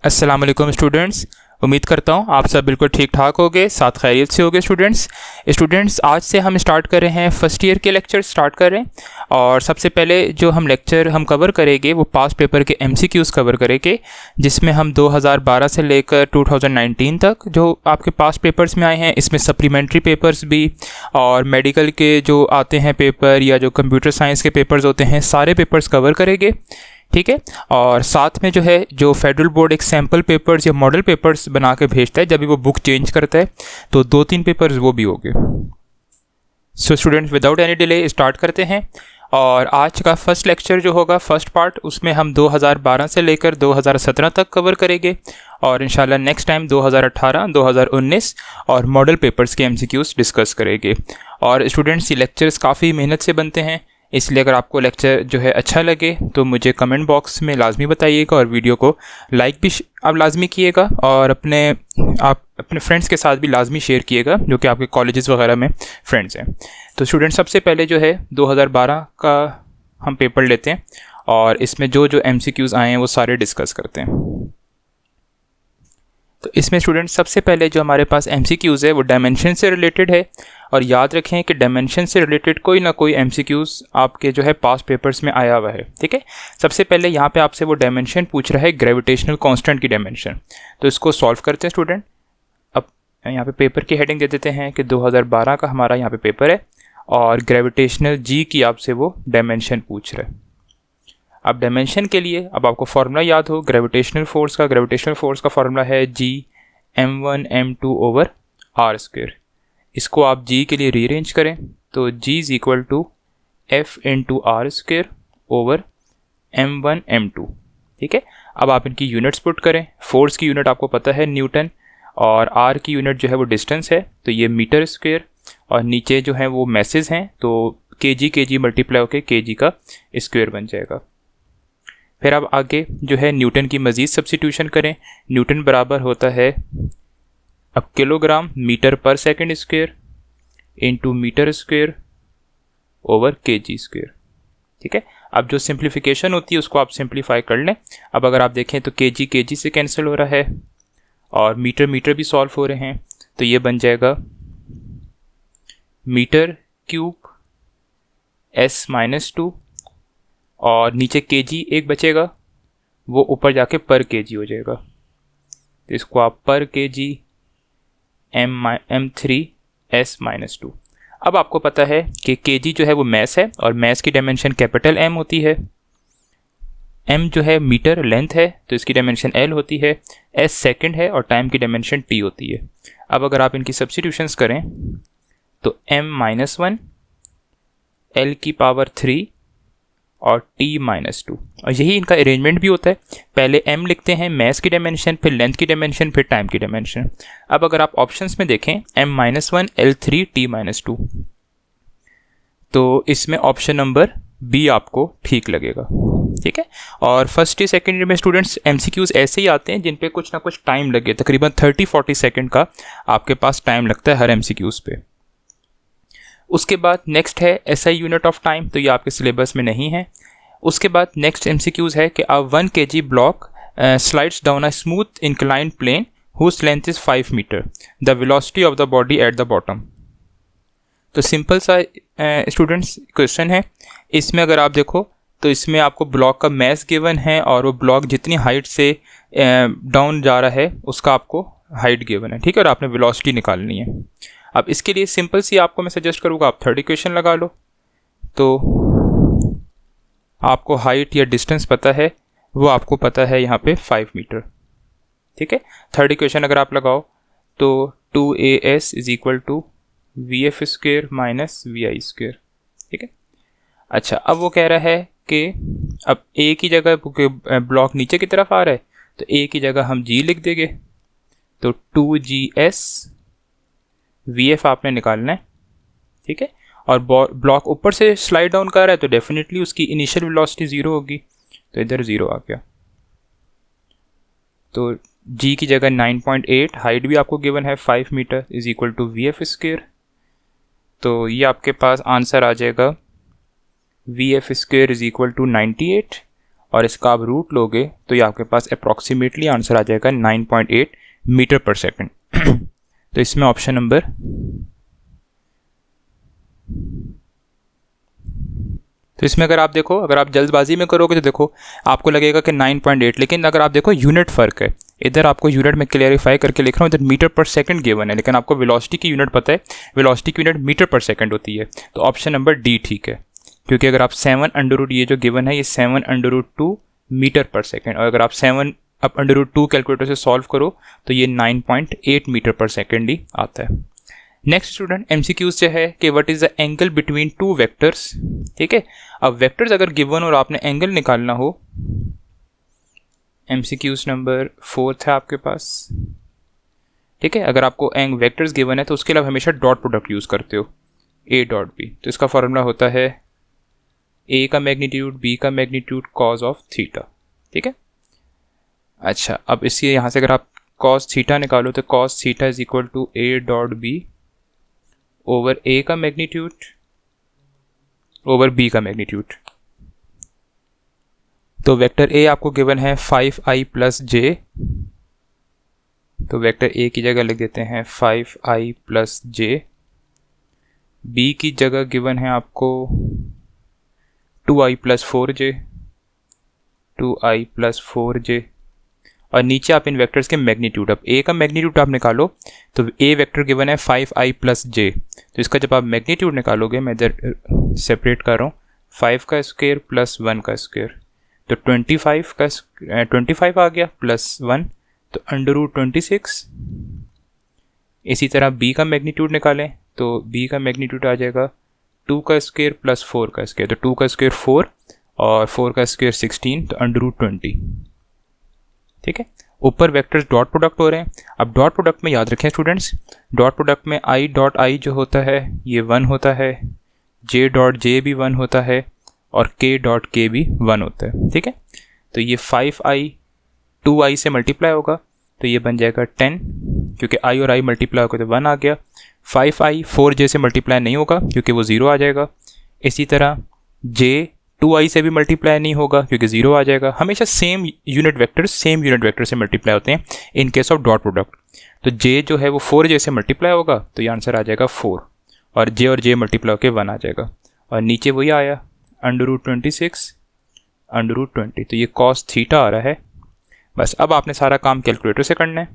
अस्सलाम वालेकुम स्टूडेंट्स। उम्मीद करता हूँ आप सब बिल्कुल ठीक ठाक होगे, साथ खैरियत से होगे। स्टूडेंट्स आज से हम स्टार्ट कर रहे हैं, फर्स्ट ईयर के लेक्चर स्टार्ट कर रहे हैं। और सबसे पहले जो हम लेक्चर कवर करेंगे वो पास्ट पेपर के एमसीक्यूज़ कवर करेंगे, जिसमें हम 2012 से लेकर 2019 तक जो आपके पास्ट पेपर्स में आए हैं, इसमें सप्लीमेंट्री पेपर्स भी और मेडिकल के जो आते हैं पेपर या जो कंप्यूटर साइंस के पेपर्स होते हैं, सारे पेपर्स कवर करेंगे। ठीक है। और साथ में जो फेडरल बोर्ड एक सैम्पल पेपर्स या मॉडल पेपर्स बना के भेजता है, जब भी वो बुक चेंज करता है, तो 2-3 पेपर्स वो भी होंगे। So students, without any delay start करते हैं। और आज का फर्स्ट लेक्चर जो होगा, फर्स्ट पार्ट, उसमें हम 2012 से लेकर 2017 तक कवर करेंगे। और इंशाल्लाह नेक्स्ट टाइम 2018, 2019 और मॉडल पेपर्स के एमसीक्यूज़ डिस्कस करेंगे। और स्टूडेंट्स, ये लेक्चर्स काफ़ी मेहनत से बनते हैं, इसलिए अगर आपको लेक्चर जो है अच्छा लगे तो मुझे कमेंट बॉक्स में लाजमी बताइएगा और वीडियो को लाइक भी आप लाजमी कीजिएगा और आप अपने फ्रेंड्स के साथ भी लाजमी शेयर कीजिएगा जो कि आपके कॉलेजेस वगैरह में फ्रेंड्स हैं। तो स्टूडेंट्स, सबसे पहले जो है 2012 का हम पेपर लेते हैं और इसमें जो एमसीक्यूज़ आए हैं वो सारे डिस्कस करते हैं। तो इसमें स्टूडेंट्स सबसे पहले जो हमारे पास एमसीक्यूज़ है वो डायमेंशन से रिलेटेड है। और याद रखें कि डायमेंशन से रिलेटेड कोई ना कोई एमसीक्यूज़ आपके जो है पास्ट पेपर्स में आया हुआ है। ठीक है। सबसे पहले यहाँ पे आपसे वो डायमेंशन पूछ रहा है, ग्रेविटेशनल कांस्टेंट की डायमेंशन। तो इसको सॉल्व करते हैं स्टूडेंट। अब यहाँ पे पेपर की हेडिंग दे देते हैं कि 2012 का हमारा यहाँ पे पेपर है और ग्रेविटेशनल जी की आपसे वो डायमेंशन पूछ रहा है। अब डायमेंशन के लिए अब आपको फार्मूला याद हो ग्रेविटेशनल फोर्स का फार्मूला है G m1m2/r²। इसको आप G के लिए रीअरेंज करें तो G is equal to F×r²/m1m2। ठीक है। अब आप इनकी यूनिट्स पुट करें। फोर्स की यूनिट आपको पता है न्यूटन, और r की यूनिट जो है वो डिस्टेंस है, तो ये मीटर स्क्वेयर, और नीचे जो है वो मैसेज हैं, तो kg मल्टीप्लाई होकर kg का स्क्वेयर बन जाएगा। फिर अब आगे जो है न्यूटन की मज़ीद सब्स्टिट्यूशन करें। न्यूटन बराबर होता है अब kilogram meter per second square into meter square over kg square. ठीक है। अब जो सिंप्लीफिकेशन होती है उसको आप सिंप्लीफाई कर लें। अब अगर आप देखें तो kg से कैंसिल हो रहा है और मीटर भी सॉल्व हो रहे हैं, तो ये बन जाएगा मीटर क्यूब s-2 और नीचे kg एक बचेगा, वो ऊपर जाके पर kg हो जाएगा। तो इसको आप पर kg m3s-2। अब आपको पता है कि kg जो है वो मैस है और मैस की डायमेंशन कैपिटल M होती है। m जो है मीटर लेंथ है तो इसकी डायमेंशन L होती है, s सेकंड है और टाइम की डायमेंशन t होती है। अब अगर आप इनकी सब्स्टिट्यूशंस करें तो m-1 L⁻³ और t-2, और यही इनका अरेंजमेंट भी होता है। पहले m लिखते हैं मैस की डायमेंशन, फिर लेंथ की डायमेंशन, फिर टाइम की डायमेंशन। अब अगर आप ऑप्शंस में देखें m-1 L3 t-2, तो इसमें ऑप्शन नंबर बी आपको ठीक लगेगा। ठीक है। और फर्स्ट या सेकेंड ईयर में स्टूडेंट्स एमसीक्यूज़ ऐसे ही आते हैं जिन पे कुछ ना कुछ टाइम लगे, तकरीबन 30-40 सेकेंड का आपके पास टाइम लगता है हर एमसीक्यूज़ पे। उसके बाद नेक्स्ट है SI यूनिट ऑफ टाइम, तो ये आपके सिलेबस में नहीं है। उसके बाद नेक्स्ट एमसीक्यूज़ है कि a 1 kg block slides down a smooth inclined plane whose length is 5 meter, the velocity of the body at the bottom. तो सिंपल सा स्टूडेंट्स क्वेश्चन है। इसमें अगर आप देखो तो इसमें आपको ब्लॉक का मैस गिवन है और वो ब्लॉक जितनी हाइट से डाउन जा रहा है उसका आपको हाइट गिवन है। ठीक है। और आपने वेलोसिटी निकालनी है। अब इसके लिए सिंपल सी आपको मैं सजेस्ट करूँगा आप थर्ड इक्वेशन लगा लो, तो आपको हाइट या डिस्टेंस पता है, वो आपको पता है यहाँ पे 5 मीटर। ठीक है। थर्ड इक्वेशन अगर आप लगाओ तो 2as is equal to vf² minus vi²। ठीक है। अच्छा, अब वो कह रहा है कि अब a की जगह ब्लॉक नीचे की तरफ आ रहा है तो a की जगह हम g लिख देंगे, तो 2gs vf आपने निकालना है। ठीक है। और ब्लॉक ऊपर से स्लाइड डाउन कर रहा है तो डेफिनेटली उसकी इनिशियल वेलोसिटी 0 होगी, तो इधर 0 आ गया। तो g की जगह 9.8, हाइट भी आपको गिवन है 5 metre is equal to vf²। तो ये आपके पास आंसर आ जाएगा vf² इज इक्वल टू 98 और इसका आप रूट लोगे तो ये आपके पास अप्रॉक्सीमेटली आंसर आ जाएगा 9.8 मीटर पर सेकंड। तो इसमें ऑप्शन नंबर तो इसमें अगर आप देखो, अगर आप जल्दबाजी में करोगे तो देखो आपको लगेगा कि 9.8, लेकिन अगर आप देखो यूनिट फ़र्क है। इधर आपको यूनिट में क्लियरिफाई करके लिख रहा हूँ, इधर मीटर पर सेकंड गिवन है, लेकिन आपको वेलोसिटी की यूनिट पता है, वेलोसिटी की यूनिट मीटर पर सेकंड होती है। तो ऑप्शन नंबर डी ठीक है, क्योंकि अगर आप 7 ये जो गिवन है ये 7 मीटर पर सेकंड, और अगर आप 7 कैलकुलेटर से सॉल्व करो तो ये 9.8 मीटर पर सेकंड ही आता है। नेक्स्ट स्टूडेंट MCQs से है कि what is the angle between two vectors. ठीक है, अब वेक्टर्स अगर गिवन और आपने एंगल निकालना हो, MCQs नंबर 4 है आपके पास। ठीक है, अगर आपको वेक्टर्स गिवन है तो उसके लिए आप हमेशा डॉट प्रोडक्ट यूज़ करते हो, A डॉट B। तो इसका फॉर्मूला होता है A का मैग्नीट्यूड B का मैग्नीट्यूड कॉज ऑफ थीटा। ठीक है, अच्छा अब इससे यहाँ से अगर आप कॉस थीटा निकालो तो cos theta is equal to A dot B over A का मैग्नीट्यूड ओवर B का मैग्नीट्यूड। तो वेक्टर A आपको गिवन है 5i प्लस j, तो वेक्टर A की जगह लिख देते हैं 5i प्लस j। B की जगह गिवन है आपको 2i plus 4j, 2i plus 4j, और नीचे आप इन वेक्टर्स के मैग्नीट्यूड, अब A का मैग्नीट्यूड आप निकालो तो A वेक्टर गिवन है 5i प्लस j, तो इसका जब आप मैग्नीट्यूड निकालोगे, मैं इधर सेपरेट कर रहा हूँ, 5 का स्क्वायर प्लस 1 का स्क्वायर, तो 25 आ गया प्लस 1, तो √26। इसी तरह B का मैग्नीट्यूड निकालें तो B का मैग्नीट्यूड आ जाएगा 2 का स्क्वायर प्लस 4 का स्क्वायर, तो 2 का स्क्वायर 4 और 4 का स्क्वायर 16, तो √20। ठीक है, ऊपर वेक्टर्स डॉट प्रोडक्ट हो रहे हैं। अब डॉट प्रोडक्ट में याद रखें स्टूडेंट्स, डॉट प्रोडक्ट में i डॉट i जो होता है ये 1 होता है, j डॉट j भी 1 होता है, और k डॉट k भी 1 होता है। ठीक है, तो ये 5i 2i से मल्टीप्लाई होगा तो ये बन जाएगा 10, क्योंकि i और i मल्टीप्लाई होगा तो 1 आ गया। 5i 4j से मल्टीप्लाई नहीं होगा क्योंकि वो 0 आ जाएगा। इसी तरह j 2i से भी मल्टीप्लाई नहीं होगा क्योंकि 0 आ जाएगा। हमेशा सेम यूनिट वेक्टर से मल्टीप्लाई होते हैं इन केस ऑफ डॉट प्रोडक्ट। तो j जो है वो 4j से मल्टीप्लाई होगा तो ये आंसर आ जाएगा 4, और j मल्टीप्लाई होकर 1 आ जाएगा, और नीचे वही आया √26 √20, तो ये कॉस थीटा आ रहा है। बस अब आपने सारा काम कैलकुलेटर से करना है,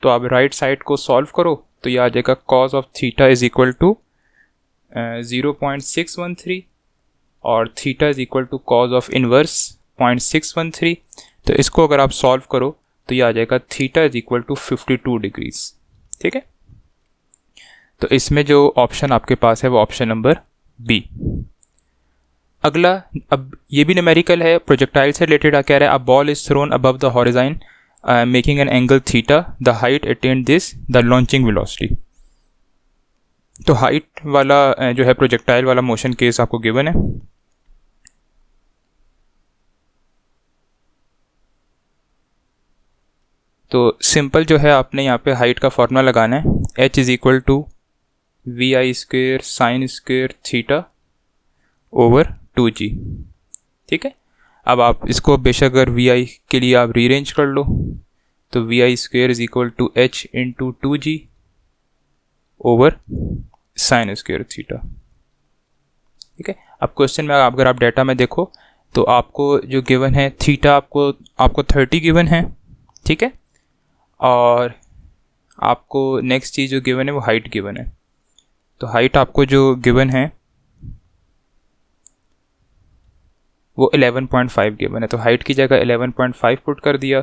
तो आप राइट साइड को सॉल्व करो तो ये आ जाएगा cos of theta is equal to 0.613 और theta is equal to cos of inverse 0.613। तो इसको अगर आप सॉल्व करो तो ये आ जाएगा theta is equal to 52 degrees. ठीक है, तो इसमें जो ऑप्शन आपके पास है वो ऑप्शन नंबर बी। अगला, अब ये भी न्यूमेरिकल है, प्रोजेक्टाइल से रिलेटेड कह रहा है, a ball is throne above the horizon making an angle theta, the height attend this the launching velocity. तो हाइट वाला जो है प्रोजेक्टाइल वाला मोशन केस आपको गिवन है। तो सिंपल जो है आपने यहाँ पे हाइट का फॉर्मूला लगाना है, h is equal to vi square sine square theta over 2g। ठीक है, अब आप इसको बेशक अगर vi के लिए आप रीअरेंज कर लो तो vi square is equal to h into 2g over sine square theta. ठीक है, अब क्वेश्चन में अगर आप डाटा में देखो तो आपको जो गिवन है थीटा आपको 30 गिवन है। ठीक है, और आपको नेक्स्ट चीज़ जो गिवन है वो हाइट गिवन है। तो हाइट आपको जो गिवन है वो 11.5 गिवन है, तो हाइट की जगह 11.5 पुट कर दिया,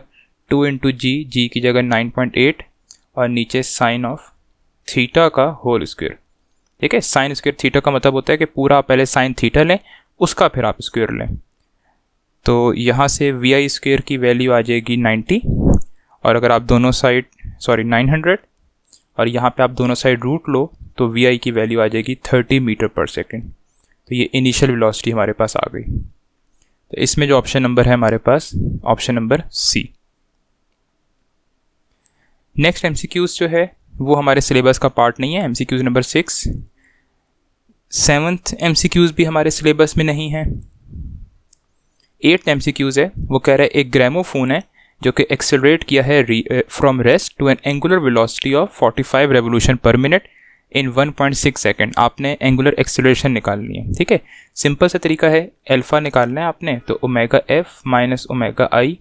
2 इंटू जी की जगह 9.8 और नीचे साइन ऑफ थीटा का होल स्क्वायर। ठीक है, साइन स्क्वायर थीटा का मतलब होता है कि पूरा पहले साइन थीटा लें उसका फिर आप स्क्वायर लें। तो यहाँ से vi स्क्वायर की वैल्यू आ जाएगी 90, और अगर आप दोनों साइड 900 और यहाँ पे आप दोनों साइड रूट लो तो vi की वैल्यू आ जाएगी 30 मीटर पर सेकेंड। तो ये इनिशियल वेलोसिटी हमारे पास आ गई। तो इसमें जो ऑप्शन नंबर है हमारे पास option number C. Next MCQs जो है वो हमारे सिलेबस का पार्ट नहीं है, MCQs नंबर 6। 7th MCQs भी हमारे सिलेबस में नहीं है। 8th MCQs है, वो कह रहा है एक ग्रामोफोन है जो कि एक्सेलरेट किया है from rest to an angular velocity of 45 revolution per minute in 1.6 second. आपने एंगुलर एक्सेलरेशन निकालनी है, ठीक है। सिंपल सा तरीका है, अल्फा निकालना है आपने, तो ओमेगा एफ माइनस ओमेगा आई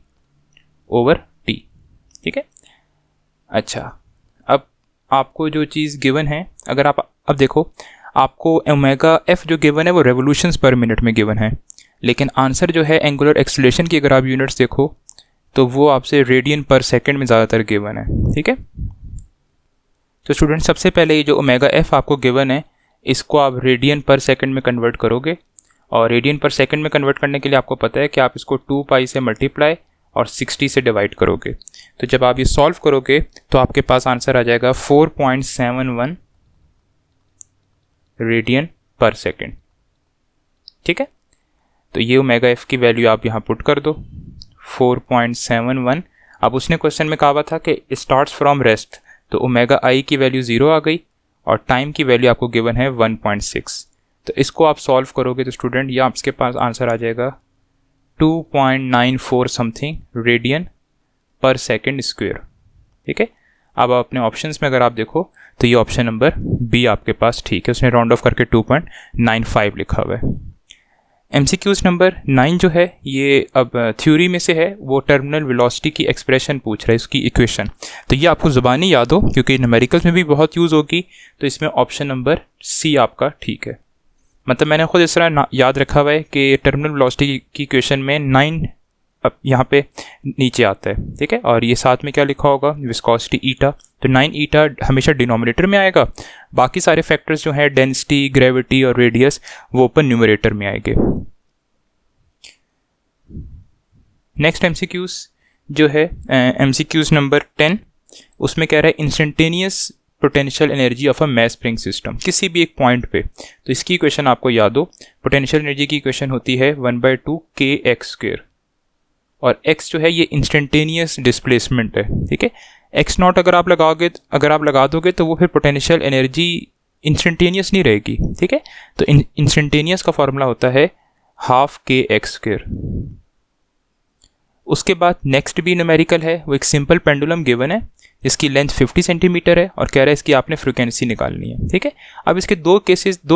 ओवर टी, ठीक है। अच्छा, अब आपको जो चीज़ गिवन है, अगर आप अब देखो, आपको ओमेगा एफ जो गिवन है वो रेवोल्यूशंस पर मिनट में गिवन है, लेकिन आंसर जो है एंगुलर एक्सेलरेशन की अगर आप यूनिट्स देखो तो वो आपसे रेडियन पर सेकंड में ज़्यादातर गिवन है, ठीक है। तो स्टूडेंट, सबसे पहले ये जो ओमेगा एफ आपको गिवन है इसको आप रेडियन पर सेकंड में कन्वर्ट करोगे, और रेडियन पर सेकंड में कन्वर्ट करने के लिए आपको पता है कि आप इसको 2 पाई से मल्टीप्लाई और 60 से डिवाइड करोगे। तो जब आप ये सॉल्व करोगे तो आपके पास आंसर आ जाएगा 4.71 रेडियन पर सेकंड, ठीक है। तो ये ओमेगा एफ की वैल्यू आप यहाँ पुट कर दो 4.71। अब उसने क्वेश्चन में कहा हुआ था कि स्टार्ट्स फ्रॉम रेस्ट, तो ओमेगा आई की वैल्यू 0 आ गई और टाइम की वैल्यू आपको गिवन है 1.6। तो इसको आप सॉल्व करोगे तो स्टूडेंट ये आपके पास आंसर आ जाएगा 2.94 समथिंग रेडियन पर सेकंड स्क्वायर, ठीक है। अब अपने ऑप्शंस में अगर आप देखो तो ये ऑप्शन नंबर बी आपके पास ठीक है, उसने राउंड ऑफ करके 2.95 लिखा हुआ है। MCQs नंबर 9 जो है ये अब थ्योरी में से है, वो टर्मिनल वेलोसिटी की एक्सप्रेशन पूछ रहा है, इसकी इक्वेशन। तो ये आपको ज़बानी याद हो क्योंकि न्यूमेरिकल्स में भी बहुत यूज़ होगी, तो इसमें ऑप्शन नंबर सी आपका ठीक है। मतलब मैंने खुद इस तरह याद रखा हुआ है कि टर्मिनल वेलोसिटी की इक्वेशन में 9 अब यहाँ पे नीचे आता है, ठीक है। और ये साथ में क्या लिखा होगा, विस्कोसिटी ईटा, तो 9 ईटा हमेशा डिनोमिनेटर में आएगा, बाकी सारे फैक्टर्स जो हैं डेंसिटी, ग्रेविटी और रेडियस वो ऊपर न्यूमरेटर में आएंगे। नेक्स्ट MCQs जो है MCQs नंबर 10, उसमें कह रहा है instantaneous potential energy of a mass spring system, किसी भी एक पॉइंट पे। तो इसकी इक्वेशन आपको याद हो, पोटेंशियल एनर्जी की इक्वेशन होती है 1/2 kx², और x जो है ये इंस्टेंटेनियस डिस्प्लेसमेंट है, ठीक है। x0 अगर आप लगा दोगे तो वो फिर पोटेंशियल एनर्जी इंस्टेंटेनियस नहीं रहेगी, ठीक है। तो इंस्टेंटेनियस का फॉर्मूला होता है 12 kx²। उसके बाद नेक्स्ट भी न्यूमेरिकल है, वो एक सिंपल पेंडुलम गिवन है जिसकी लेंथ 50 सेंटीमीटर है और कह रहा है इसकी आपने फ्रीक्वेंसी निकालनी है, ठीक है। अब इसके दो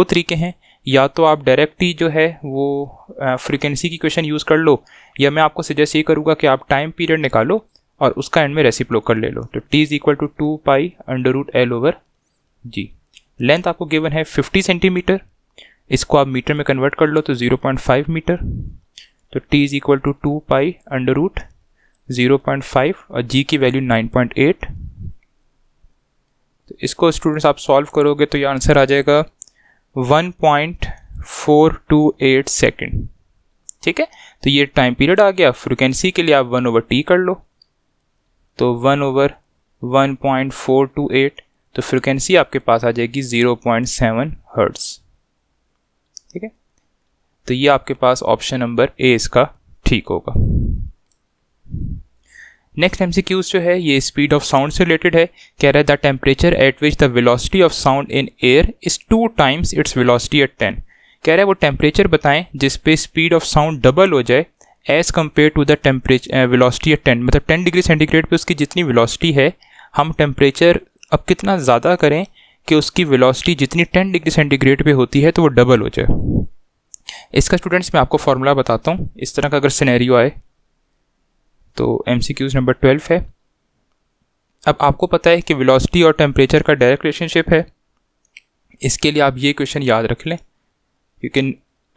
तरीके हैं, या तो आप डायरेक्ट ही जो है वो फ्रीक्वेंसी की इक्वेशन यूज़ कर लो, या मैं आपको सजेस्ट ये करूँगा कि आप टाइम पीरियड निकालो और उसका एंड में रेसिप्रोकल ले लो। तो t = 2 पाई √L/g। लेंथ आपको गिवन है 50 सेंटीमीटर, इसको आप मीटर में कन्वर्ट कर लो तो 0.5 मीटर, तो t = 2 पाई √0.5 और g की वैल्यू 9.8। तो इसको स्टूडेंट्स आप सॉल्व करोगे तो ये आंसर आ जाएगा 1.428 सेकेंड, ठीक है। तो ये टाइम पीरियड आ गया। फ्रीक्वेंसी के लिए आप 1/t कर लो, तो 1/1.428, तो फ्रीक्वेंसी आपके पास आ जाएगी 0.7 हर्ट्ज, ठीक है। तो ये आपके पास ऑप्शन नंबर ए इसका ठीक होगा। नेक्स्ट MCQs जो है ये स्पीड ऑफ साउंड से रिलेटेड है। कह रहा है the temperature at which the velocity of sound in air is 2 times its velocity at 10। कह रहा है वो टेम्परेचर बताएं जिस पे स्पीड ऑफ साउंड डबल हो जाए as compared to the temperature velocity at 10। मतलब 10 डिग्री सेंटीग्रेड पे उसकी जितनी वेलोसिटी है, हम टेम्परेचर अब कितना ज़्यादा करें कि उसकी वेलोसिटी जितनी 10 डिग्री सेंटीग्रेड पे होती है तो वो डबल हो जाए। इसका स्टूडेंट्स मैं आपको फॉर्मूला बताता हूँ। इस तरह का अगर सिनेरियो आए तो MCQs नंबर 12 है। अब आपको पता है कि वेलोसिटी और टेम्परेचर का डायरेक्ट रिलेशनशिप है। इसके लिए आप ये क्वेश्चन याद रख लें क्योंकि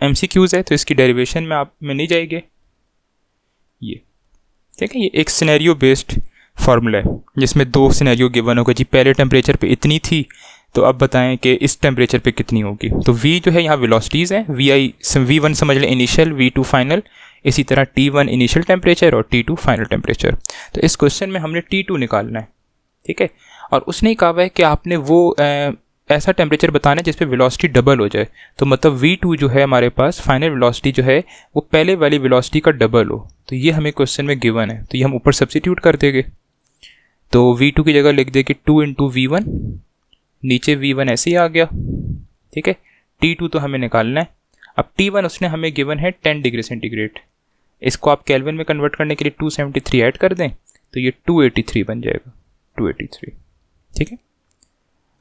MCQs है तो इसकी डेरिवेशन में आप में नहीं जाएंगे। ये ठीक है, ये एक सिनेरियो बेस्ड फार्मूला है जिसमें 2 सिनेरियो गिवन होगा जी। पहले टेम्परेचर पे इतनी थी तो अब बताएं कि इस टेम्परेचर पे कितनी होगी। तो V जो है यहाँ वेलोसिटीज़ हैं, V1 समझ लें इनिशियल, V2 फाइनल, इसी तरह T1 इनिशियल टेम्परेचर और T2 फाइनल टेम्परेचर। तो इस क्वेश्चन में हमने T2 निकालना है, ठीक है। और उसने ही कहा है कि आपने वो ऐसा टेम्परेचर बताना है जिस पे वेलोसिटी डबल हो जाए। तो मतलब V2 जो है हमारे पास फाइनल वेलोसिटी जो है वो पहले वाली वेलोसिटी का डबल हो। तो ये हमें क्वेश्चन में गिवन है, तो ये हम ऊपर सब्स्टिट्यूट कर देंगे। तो V2 की जगह लिख देंगे 2 × V1, नीचे V1 ऐसे ही आ गया, ठीक है। T2 तो हमें निकालना है। अब T1 उसने हमें गिवन है 10 डिग्री सेंटीग्रेड, इसको आप केल्विन में कन्वर्ट करने के लिए 273 ऐड कर दें तो ये 283 बन जाएगा, 283। ठीक है,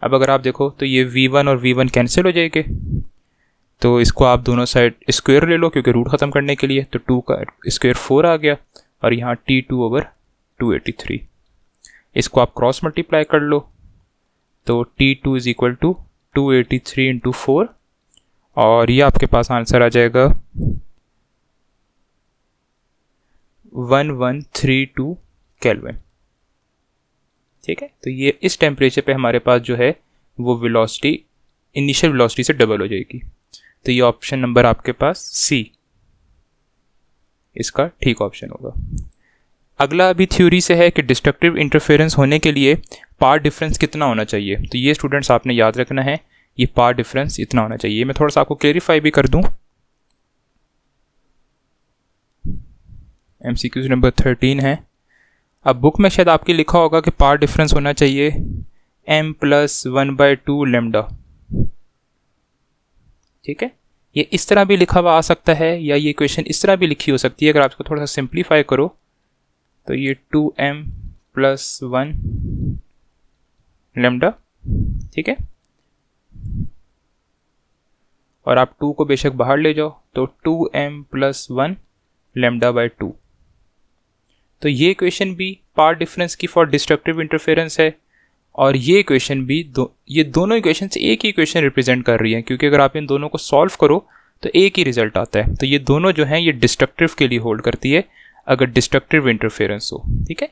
अब अगर आप देखो तो ये V1 और V1 कैंसिल हो जाएंगे, तो इसको आप दोनों साइड स्क्वायर ले लो क्योंकि रूट ख़त्म करने के लिए, तो 2 का स्क्वायर 4 आ गया और यहाँ T2/283। इसको आप क्रॉस मल्टीप्लाई कर लो तो T2 is equal to 283 into 4 और ये आपके पास आंसर आ जाएगा 1132 केल्विन। ठीक है, तो ये इस टेम्परेचर पे हमारे पास जो है वो वेलोसिटी इनिशियल वेलोसिटी से डबल हो जाएगी। तो ये ऑप्शन नंबर आपके पास सी इसका ठीक ऑप्शन होगा। अगला अभी थ्योरी से है कि डिस्ट्रक्टिव इंटरफेरेंस होने के लिए पार्ट डिफरेंस कितना होना चाहिए। तो ये स्टूडेंट्स आपने याद रखना है, ये पार्ट डिफरेंस इतना होना चाहिए। मैं थोड़ा सा आपको क्लेरिफाई भी कर दूं। MCQ नंबर 13 है। अब बुक में शायद आपके लिखा होगा कि पार्ट डिफरेंस होना चाहिए m + 1/2 लैम्डा। ठीक है, ये इस तरह भी लिखा हुआ आ सकता है या ये क्वेश्चन इस तरह भी लिखी हो सकती है। अगर आप इसको थोड़ा सा सिंप्लीफाई करो तो ये 2m + 1 लैम्डा। ठीक है, और आप 2 को बेशक बाहर ले जाओ तो 2m + 1 λ/2। तो ये इक्वेशन भी पार्ट डिफरेंस की फॉर डिस्ट्रक्टिव इंटरफेरेंस है और ये इक्वेशन भी ये दोनों इक्वेशन से एक ही इक्वेशन रिप्रेजेंट कर रही है, क्योंकि अगर आप इन दोनों को सॉल्व करो तो एक ही रिजल्ट आता है। तो ये दोनों जो हैं ये डिस्ट्रक्टिव के लिए होल्ड करती है अगर डिस्ट्रक्टिव इंटरफेरेंस हो। ठीक है,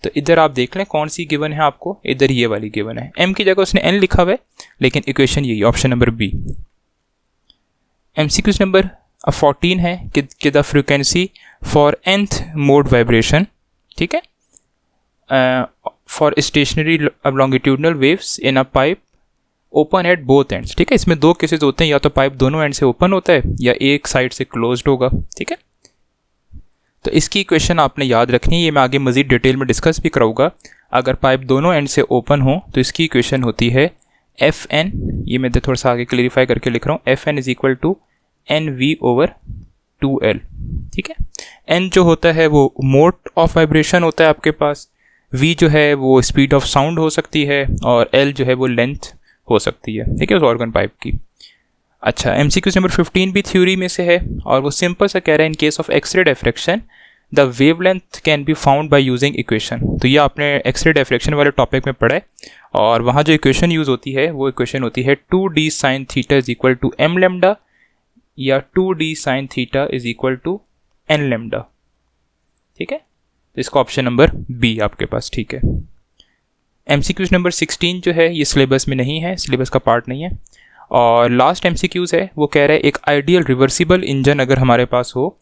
तो इधर आप देख लें कौन सी गिवन है आपको, इधर ये वाली गिवन है। m की जगह उसने n लिखा हुआ है लेकिन इक्वेशन यही, option number B. MCQ number 14 है कि the frequency for nth mode vibration, ठीक है, for stationary longitudinal waves in a pipe open at both ends. ठीक है, इसमें दो केसेस होते हैं, या तो पाइप दोनों एंड से ओपन होता है या एक साइड से क्लोज्ड होगा। ठीक है, तो इसकी इक्वेशन आपने याद रखनी है, ये मैं आगे मज़ीद डिटेल में डिस्कस भी कराऊंगा। अगर पाइप दोनों एंड से ओपन हो तो इसकी इक्वेशन होती है Fn, ये मैं थोड़ा सा आगे क्लेरिफाई करके लिख रहा हूँ, Fn = Nv/2L। ठीक है, n जो होता है वो मोड ऑफ वाइब्रेशन होता है आपके पास, v जो है वो स्पीड ऑफ साउंड हो सकती है और l जो है वो लेंथ हो सकती है। ठीक है, उस ऑर्गन पाइप की। अच्छा, MCQ नंबर 15 भी थ्योरी में से है और वो सिंपल सा कह रहा है in case of x ray diffraction the wavelength can be found by using equation. तो ये आपने एक्सरे डिफ्रैक्शन वाले टॉपिक में पढ़ा है और वहाँ जो इक्वेशन यूज़ होती है वो इक्वेशन होती है 2d sin θ = m लैम्डा या 2d sin θ = n लैम्डा। ठीक है, तो इसका ऑप्शन नंबर बी आपके पास ठीक है। MCQ नंबर 16 जो है ये सिलेबस में नहीं है, सिलेबस का पार्ट नहीं है। और लास्ट MCQ है वो कह रहा है एक आइडियल रिवर्सिबल इंजन अगर हमारे पास हो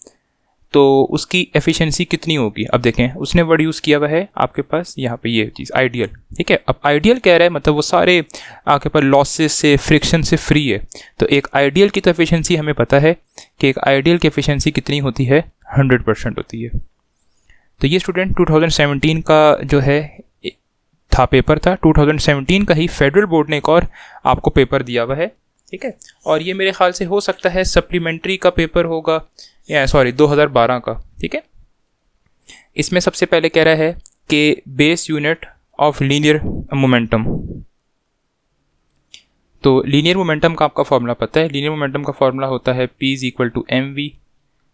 तो उसकी एफिशिएंसी कितनी होगी। अब देखें उसने वर्ड यूज़ किया हुआ है आपके पास यहाँ पे ये चीज़ आइडियल। ठीक है, अब आइडियल कह रहा है मतलब वो सारे आपके पास लॉसेस से फ्रिक्शन से फ्री है। तो एक आइडियल की तो एफिशिएंसी हमें पता है कि एक आइडियल की एफिशिएंसी कितनी होती है, 100% होती है। तो ये स्टूडेंट 2017 का जो है था पेपर था, 2017 का ही फेडरल बोर्ड ने एक और आपको पेपर दिया हुआ है। ठीक है, और ये मेरे ख्याल से हो सकता है सप्लीमेंट्री का पेपर होगा या 2012 का। ठीक है, इसमें सबसे पहले कह रहा है कि base unit of linear momentum. तो लीनियर मोमेंटम का आपका फॉर्मूला पता है, लीनियर मोमेंटम का फॉर्मूला होता है P = mv।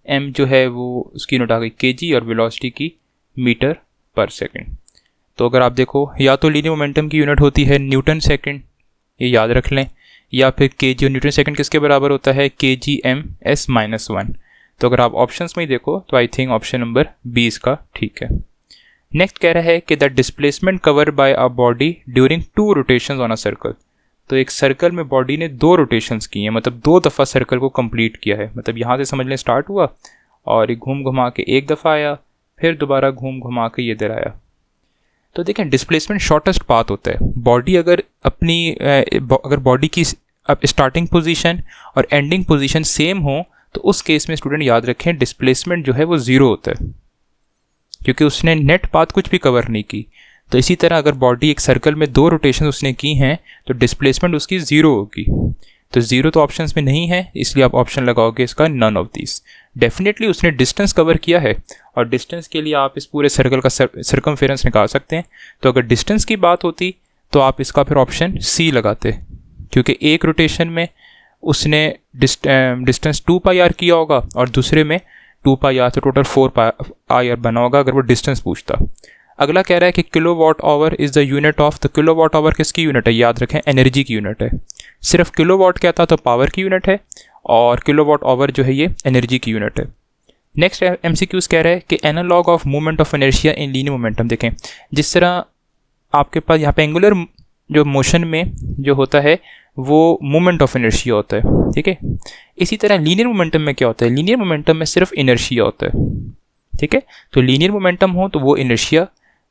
m जो है वो उसकी यूनिट आ गई kg और वेलोसिटी की मीटर/सेकंड। तो अगर आप देखो या तो लीनियर मोमेंटम की यूनिट होती है न्यूटन सेकंड, ये याद रख लें, या फिर kg और न्यूटन सेकंड किसके बराबर होता है, kgm/(s-1). तो अगर आप ऑप्शंस में ही देखो तो आई थिंक ऑप्शन नंबर 20 का ठीक है। नेक्स्ट कह रहा है कि the displacement cover by a body during 2 rotations on a circle. तो एक सर्कल में बॉडी ने 2 रोटेशंस की हैं, मतलब 2 दफ़ा सर्कल को कंप्लीट किया है। मतलब यहाँ से समझ लें स्टार्ट हुआ और घूम घुमा के एक दफ़ा आया, फिर दोबारा घूम घुमा के ये इधर आया। तो देखें डिस्प्लेसमेंट शॉर्टेस्ट पाथ होता है। बॉडी अगर बॉडी की स्टार्टिंग पोजीशन और एंडिंग पोजीशन सेम हो तो उस केस में स्टूडेंट याद रखें डिस्प्लेसमेंट जो है वो 0 होता है, क्योंकि उसने नेट पाथ कुछ भी कवर नहीं की। तो इसी तरह अगर बॉडी एक सर्कल में 2 रोटेशन उसने की हैं तो डिस्प्लेसमेंट उसकी 0 होगी। तो 0 तो ऑप्शंस में नहीं है, इसलिए आप ऑप्शन लगाओगे इसका नन ऑफ दिस। डेफिनेटली उसने डिस्टेंस कवर किया है, और डिस्टेंस के लिए आप इस पूरे सर्कल का सर्कमफेरेंस निकाल सकते हैं। तो अगर डिस्टेंस की बात होती तो आप इसका फिर ऑप्शन सी लगाते, क्योंकि एक रोटेशन में उसने डिस्टेंस 2 पाई आर किया होगा और दूसरे में 2 पाई आर, तो टोटल 4 पाई आर बना होगा अगर वो डिस्टेंस पूछता। अगला कह रहा है कि kilowatt hour is the unit of, तो किलो वाट आवर किसकी यूनिट है? याद रखें एनर्जी की यूनिट है। सिर्फ किलो वाट कहता तो पावर की यूनिट है, और किलो वाट आवर जो है ये एनर्जी की यूनिट है। नेक्स्ट एमसीक्यूज कह रहा है कि analogue of movement of inertia in linear momentum. देखें जिस तरह आपके पास यहाँ पे एंगुलर जो मोशन में जो होता है वो मोमेंट ऑफ इनर्शिया होता है, ठीक है। इसी तरह लीनियर मोमेंटम में क्या होता है? लीनियर मोमेंटम में सिर्फ इनर्शिया होता है, ठीक है। तो लीनियर मोमेंटम हो तो वो इनर्शिया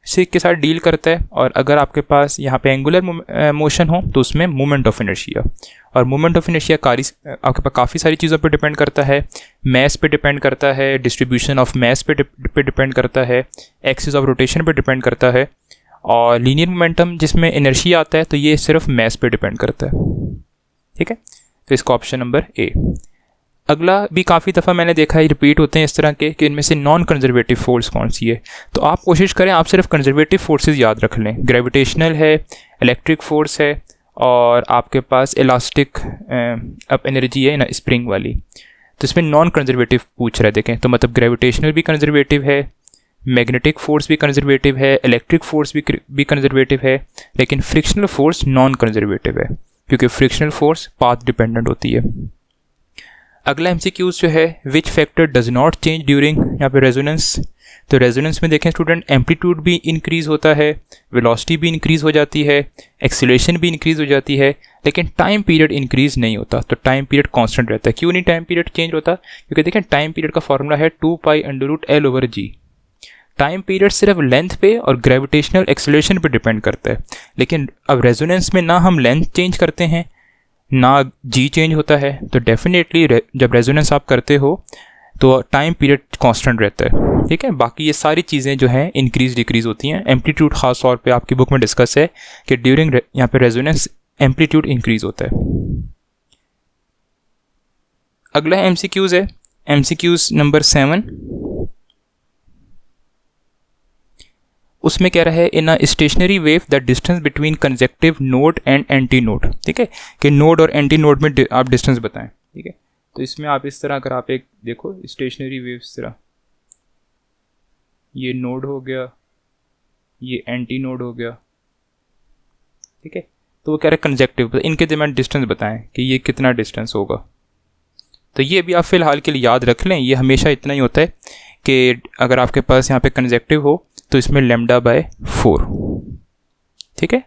से के साथ डील करता है, और अगर आपके पास यहाँ पे एंगुलर मोशन हो तो उसमें मोमेंट ऑफ इनर्शिया। और मोमेंट ऑफ इनर्शिया आपके पास काफ़ी सारी चीज़ों पे डिपेंड करता है। मैस पे डिपेंड करता है, डिस्ट्रीब्यूशन ऑफ मैस पे डिपेंड करता है, एक्सिस ऑफ रोटेशन पे डिपेंड करता है। और लीनियर मोमेंटम जिसमें इनर्शिया आता है तो ये सिर्फ मैस पे डिपेंड करता है, ठीक है। तो इसका ऑप्शन नंबर ए। अगला भी काफ़ी दफ़ा मैंने देखा है रिपीट होते हैं इस तरह के कि इनमें से नॉन कंजर्वेटिव फोर्स कौन सी है। तो आप कोशिश करें आप सिर्फ कंजर्वेटिव फोर्सेस याद रख लें। ग्रेविटेशनल है, इलेक्ट्रिक फोर्स है, और आपके पास इलास्टिक अप एनर्जी है ना, स्प्रिंग वाली। तो इसमें नॉन कंजर्वेटिव पूछ रहे देखें, तो मतलब ग्रेविटेशनल भी कंजर्वेटिव है, मैग्नेटिक फोर्स भी कंजर्वेटिव है, इलेक्ट्रिक फोर्स भी कंजर्वेटिव है, लेकिन फ्रिक्शनल फोर्स नॉन कंजर्वेटिव है, क्योंकि फ्रिक्शनल फोर्स पाथ डिपेंडेंट होती है। अगला एमसीक्यूज जो है, which factor does not change during यहाँ पे रेजोनेंस। तो रेजोनेंस में देखें स्टूडेंट, एम्पलीट्यूड भी इंक्रीज होता है, वेलोसिटी भी इंक्रीज हो जाती है, एक्सीलरेशन भी इंक्रीज हो जाती है, लेकिन टाइम पीरियड इंक्रीज नहीं होता। तो टाइम पीरियड कांस्टेंट रहता है। क्यों नहीं टाइम पीरियड चेंज होता? क्योंकि देखें टाइम पीरियड का फॉर्मूला है 2π√L/g। टाइम पीरियड सिर्फ लेंथ पे और ग्रेविटेशनल एक्सीलरेशन पे डिपेंड करता है, लेकिन अब रेजोनेंस में ना हम लेंथ चेंज करते हैं ना जी चेंज होता है। तो डेफिनेटली जब रेजोनेंस आप करते हो तो टाइम पीरियड कांस्टेंट रहता है, ठीक है। बाकी ये सारी चीज़ें जो हैं इंक्रीज डिक्रीज होती हैं। एम्पलीट्यूड खास तौर पे आपकी बुक में डिस्कस है कि ड्यूरिंग यहाँ पे रेजोनेंस एम्पलीट्यूड इंक्रीज होता है। अगला एमसीक्यूज है, एमसीक्यूज नंबर 7। उसमें कह रहा है in a stationary wave the distance between consecutive node and anti, ठीक है, कि नोड और एंटी नोड में आप डिस्टेंस बताएं, ठीक है। तो इसमें आप इस तरह अगर आप एक देखो स्टेशनरी वेव इस तरह, ये नोड हो गया, ये एंटी नोड हो गया, ठीक है। तो वो कह रहे हैं कंजेक्टिव, इनके दरमियान डिस्टेंस बताएं कि ये कितना डिस्टेंस होगा। तो ये भी आप फिलहाल के लिए याद रख लें, ये हमेशा इतना ही होता है कि अगर आपके पास यहाँ पे कंजेक्टिव हो तो इसमें λ/4, ठीक है।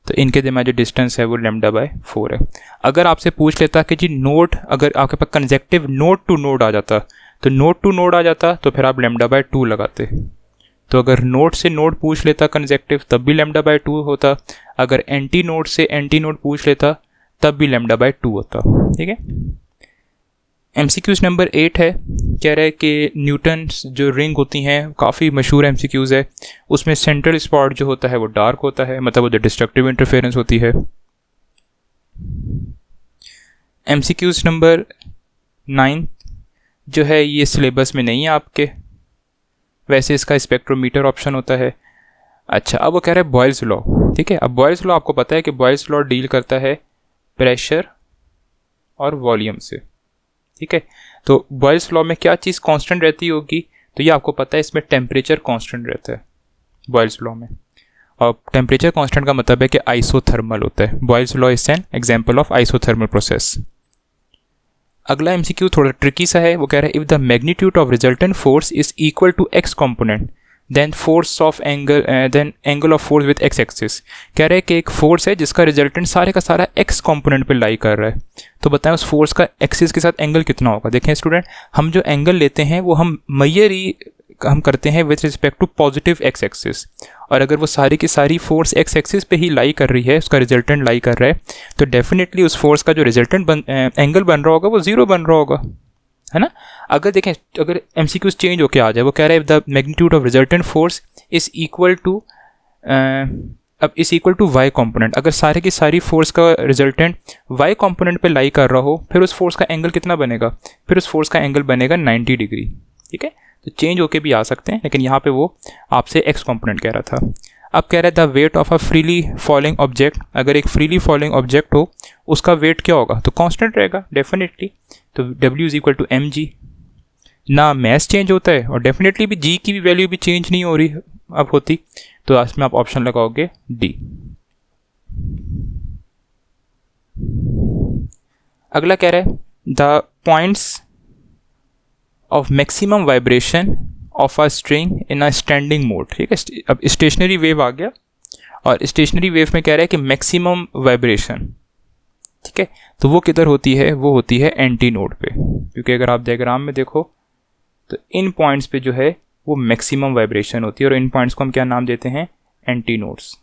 तो इनके दरमियान जो डिस्टेंस है वो λ/4 है। अगर आपसे पूछ लेता कि जी नोड, अगर आपके पास कंजेक्टिव नोड टू नोड आ जाता, तो नोड टू नोड आ जाता तो फिर आप λ/2 लगाते। तो अगर नोड से नोड पूछ लेता कंजेक्टिव तब भी λ/2 होता, अगर एंटी नोड से एंटी नोड पूछ लेता तब भी λ/2 होता, ठीक है। एमसीक्यूज नंबर 8 है, कह रहा है कि न्यूटन जो रिंग होती हैं काफ़ी मशहूर एमसीक्यूज है, उसमें सेंट्रल स्पॉट जो होता है वो डार्क होता है, मतलब वो जो डिस्ट्रक्टिव इंटरफेरेंस होती है। एमसीक्यूज नंबर 9 जो है ये सिलेबस में नहीं है आपके, वैसे इसका स्पेक्ट्रोमीटर ऑप्शन होता है। अच्छा, अब वो कह रहा है बॉयल्स लॉ, ठीक है। अब बॉयल्स लॉ आपको पता है कि बॉयल्स लॉ डील करता है प्रेशर और वॉल्यूम से, ठीक है। तो बॉयल्स लॉ में क्या चीज़ कांस्टेंट रहती होगी? तो ये आपको पता है, इसमें टेम्परेचर कांस्टेंट रहता है बॉयल्स लॉ में, और टेम्परेचर कांस्टेंट का मतलब है कि आइसोथर्मल होता है। Boyle's law is an example of isothermal process. अगला एमसीक्यू थोड़ा ट्रिकी सा है, वो कह रहा है if the magnitude of resultant force is equal to x component then angle of force with x axis. कह रहे हैं कि एक फोर्स है जिसका रिजल्टेंट सारे का सारा एक्स कंपोनेंट पे लाई कर रहा है, तो बताएं उस फोर्स का एक्सिस के साथ एंगल कितना होगा। देखें स्टूडेंट, हम जो एंगल लेते हैं वो हम मैयर ही हम करते हैं with respect to positive x axis, और अगर वो सारी की सारी फोर्स एक्स एक्सिस पे ही लाई कर रही है, उसका रिजल्टेंट लाई कर रहा है, तो डेफिनेटली उस फोर्स का जो रिजल्टेंट एंगल बन रहा होगा वो ज़ीरो बन रहा होगा, है ना। अगर देखें, अगर एमसीक्यूज चेंज होके आ जाए, वो कह रहा है the magnitude of resultant force is equal to अब इस इक्वल टू वाई कॉम्पोनेंट, अगर सारे की सारी फोर्स का रिजल्टेंट वाई कॉम्पोनेंट पे लाई कर रहा हो, फिर उस फोर्स का एंगल कितना बनेगा, फिर उस फोर्स का एंगल बनेगा 90 डिग्री। ठीक है, तो चेंज होके भी आ सकते हैं, लेकिन यहाँ पे वो आपसे एक्स कॉम्पोनेंट कह रहा था। अब कह रहा है the weight of a freely falling object, अगर एक फ्रीली फॉलिंग ऑब्जेक्ट हो उसका वेट क्या होगा, तो कांस्टेंट रहेगा डेफिनेटली, तो W is equal to mg। ना मैस चेंज होता है और डेफिनेटली भी g की भी वैल्यू भी चेंज नहीं हो रही अब होती, तो इसमें आप ऑप्शन लगाओगे डी। अगला कह रहा है the points of maximum vibration of a string in a standing mode. ठीक है, अब स्टेशनरी वेव आ गया और स्टेशनरी वेव में कह रहा है कि मैक्सिमम वाइब्रेशन, ठीक है, तो वो किधर होती है, वो होती है एंटी नोड पे, क्योंकि अगर आप डायग्राम में देखो तो इन पॉइंट्स पे जो है वो मैक्सिमम वाइब्रेशन होती है और इन पॉइंट्स को हम क्या नाम देते हैं, एंटी नोड्स।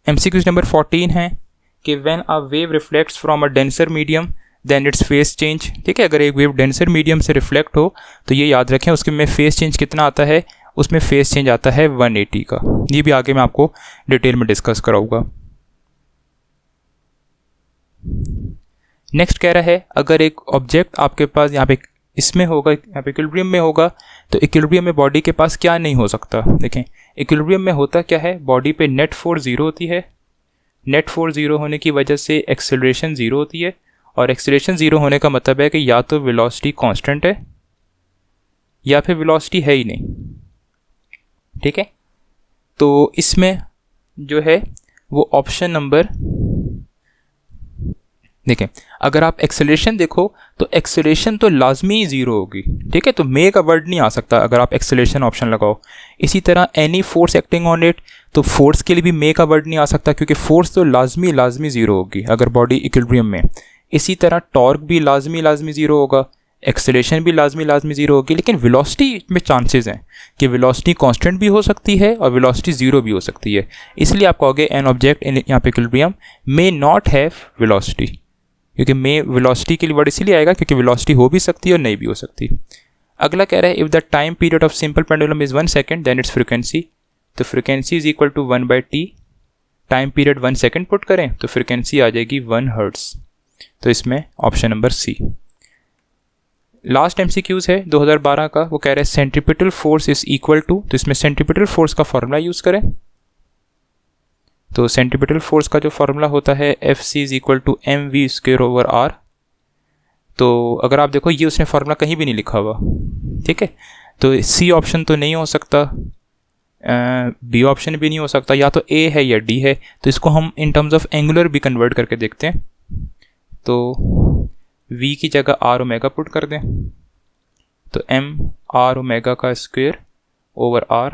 MCQ नंबर 14 है कि when a wave reflects from a denser medium then its phase change. ठीक है, अगर एक वेव डेंसर मीडियम से रिफ्लेक्ट हो तो ये याद रखें उसके में फेस चेंज कितना आता है, उसमें फेस चेंज आता है 180 का। ये भी आगे मैं आपको डिटेल में डिस्कस कराऊंगा। नेक्स्ट कह रहा है अगर एक ऑब्जेक्ट आपके पास यहाँ पे इसमें होगा, यहाँ पे इक्विलिब्रियम में होगा, तो इक्विलिब्रियम में बॉडी के पास क्या नहीं हो सकता। देखें इक्विलिब्रियम में होता क्या है, बॉडी पे नेट फोर्स 0 होती है, नेट फोर्स 0 होने की वजह से एक्सेलरेशन 0 होती है, और एक्सेलरेशन 0 होने का मतलब है कि या तो वेलोसिटी कांस्टेंट है या फिर वेलोसिटी है ही नहीं। ठीक है, तो इसमें जो है वो ऑप्शन नंबर, देखें अगर आप एक्सेलरेशन देखो तो एक्सेलरेशन तो लाजमी 0 होगी। ठीक है, तो मे का वर्ड नहीं आ सकता अगर आप एक्सेलरेशन ऑप्शन लगाओ। इसी तरह any force acting on it, तो फोर्स के लिए भी मे का वर्ड नहीं आ सकता, क्योंकि फोर्स तो लाजमी 0 होगी अगर बॉडी इक्विलिब्रियम में। इसी तरह टॉर्क भी लाजमी 0 होगा, एक्सेलरेशन भी लाजमी 0 होगी, लेकिन वेलोसिटी में चांसेस हैं कि वेलोसिटी कांस्टेंट भी हो सकती है और वेलोसिटी 0 भी हो सकती है। इसलिए आप कहोगे एन ऑब्जेक्ट इन यहाँ पे equilibrium may not have velocity, क्योंकि मे वेलोसिटी के लिए वर्ड इसीलिए आएगा क्योंकि वेलोसिटी हो भी सकती है और नहीं भी हो सकती। अगला कह रहा है if the time period of simple pendulum is 1 second then its frequency, तो frequency is equal to 1/t, time period 1 second put करें तो फ्रिक्वेंसी आ जाएगी 1 हर्ट्स, तो इसमें option number C. Last MCQs है 2012 का, वो कह रहे हैं centripetal force is equal to, तो इसमें सेंट्रीपिटल फोर्स का फॉर्मूला यूज़ करें, तो सेंट्रीपिटल फोर्स का जो फॉर्मूला होता है Fc is equal to mv²/r। तो अगर आप देखो ये उसने फार्मूला कहीं भी नहीं लिखा हुआ। ठीक है, तो सी ऑप्शन तो नहीं हो सकता, बी ऑप्शन भी नहीं हो सकता, या तो ए है या डी है। तो इसको हम इन टर्म्स ऑफ एंगुलर भी कन्वर्ट करके देखते हैं, तो v की जगह r ओमेगा पुट कर दें, तो m r ओमेगा का स्क्वायर ओवर r,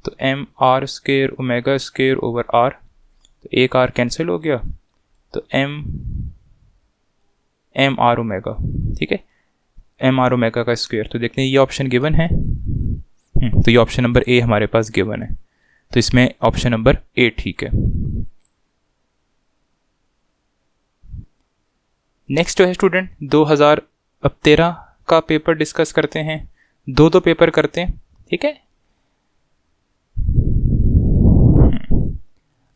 तो m r² omega square over r, तो एक r कैंसिल हो गया, तो m r ओमेगा। ठीक है, m r ओमेगा का स्क्वायर, तो देखते हैं ये ऑप्शन गिवन है, तो ये ऑप्शन नंबर ए हमारे पास गिवन है, तो इसमें ऑप्शन नंबर ए ठीक है। नेक्स्ट जो है स्टूडेंट 2013 का पेपर डिस्कस करते हैं, दो पेपर करते हैं। ठीक है,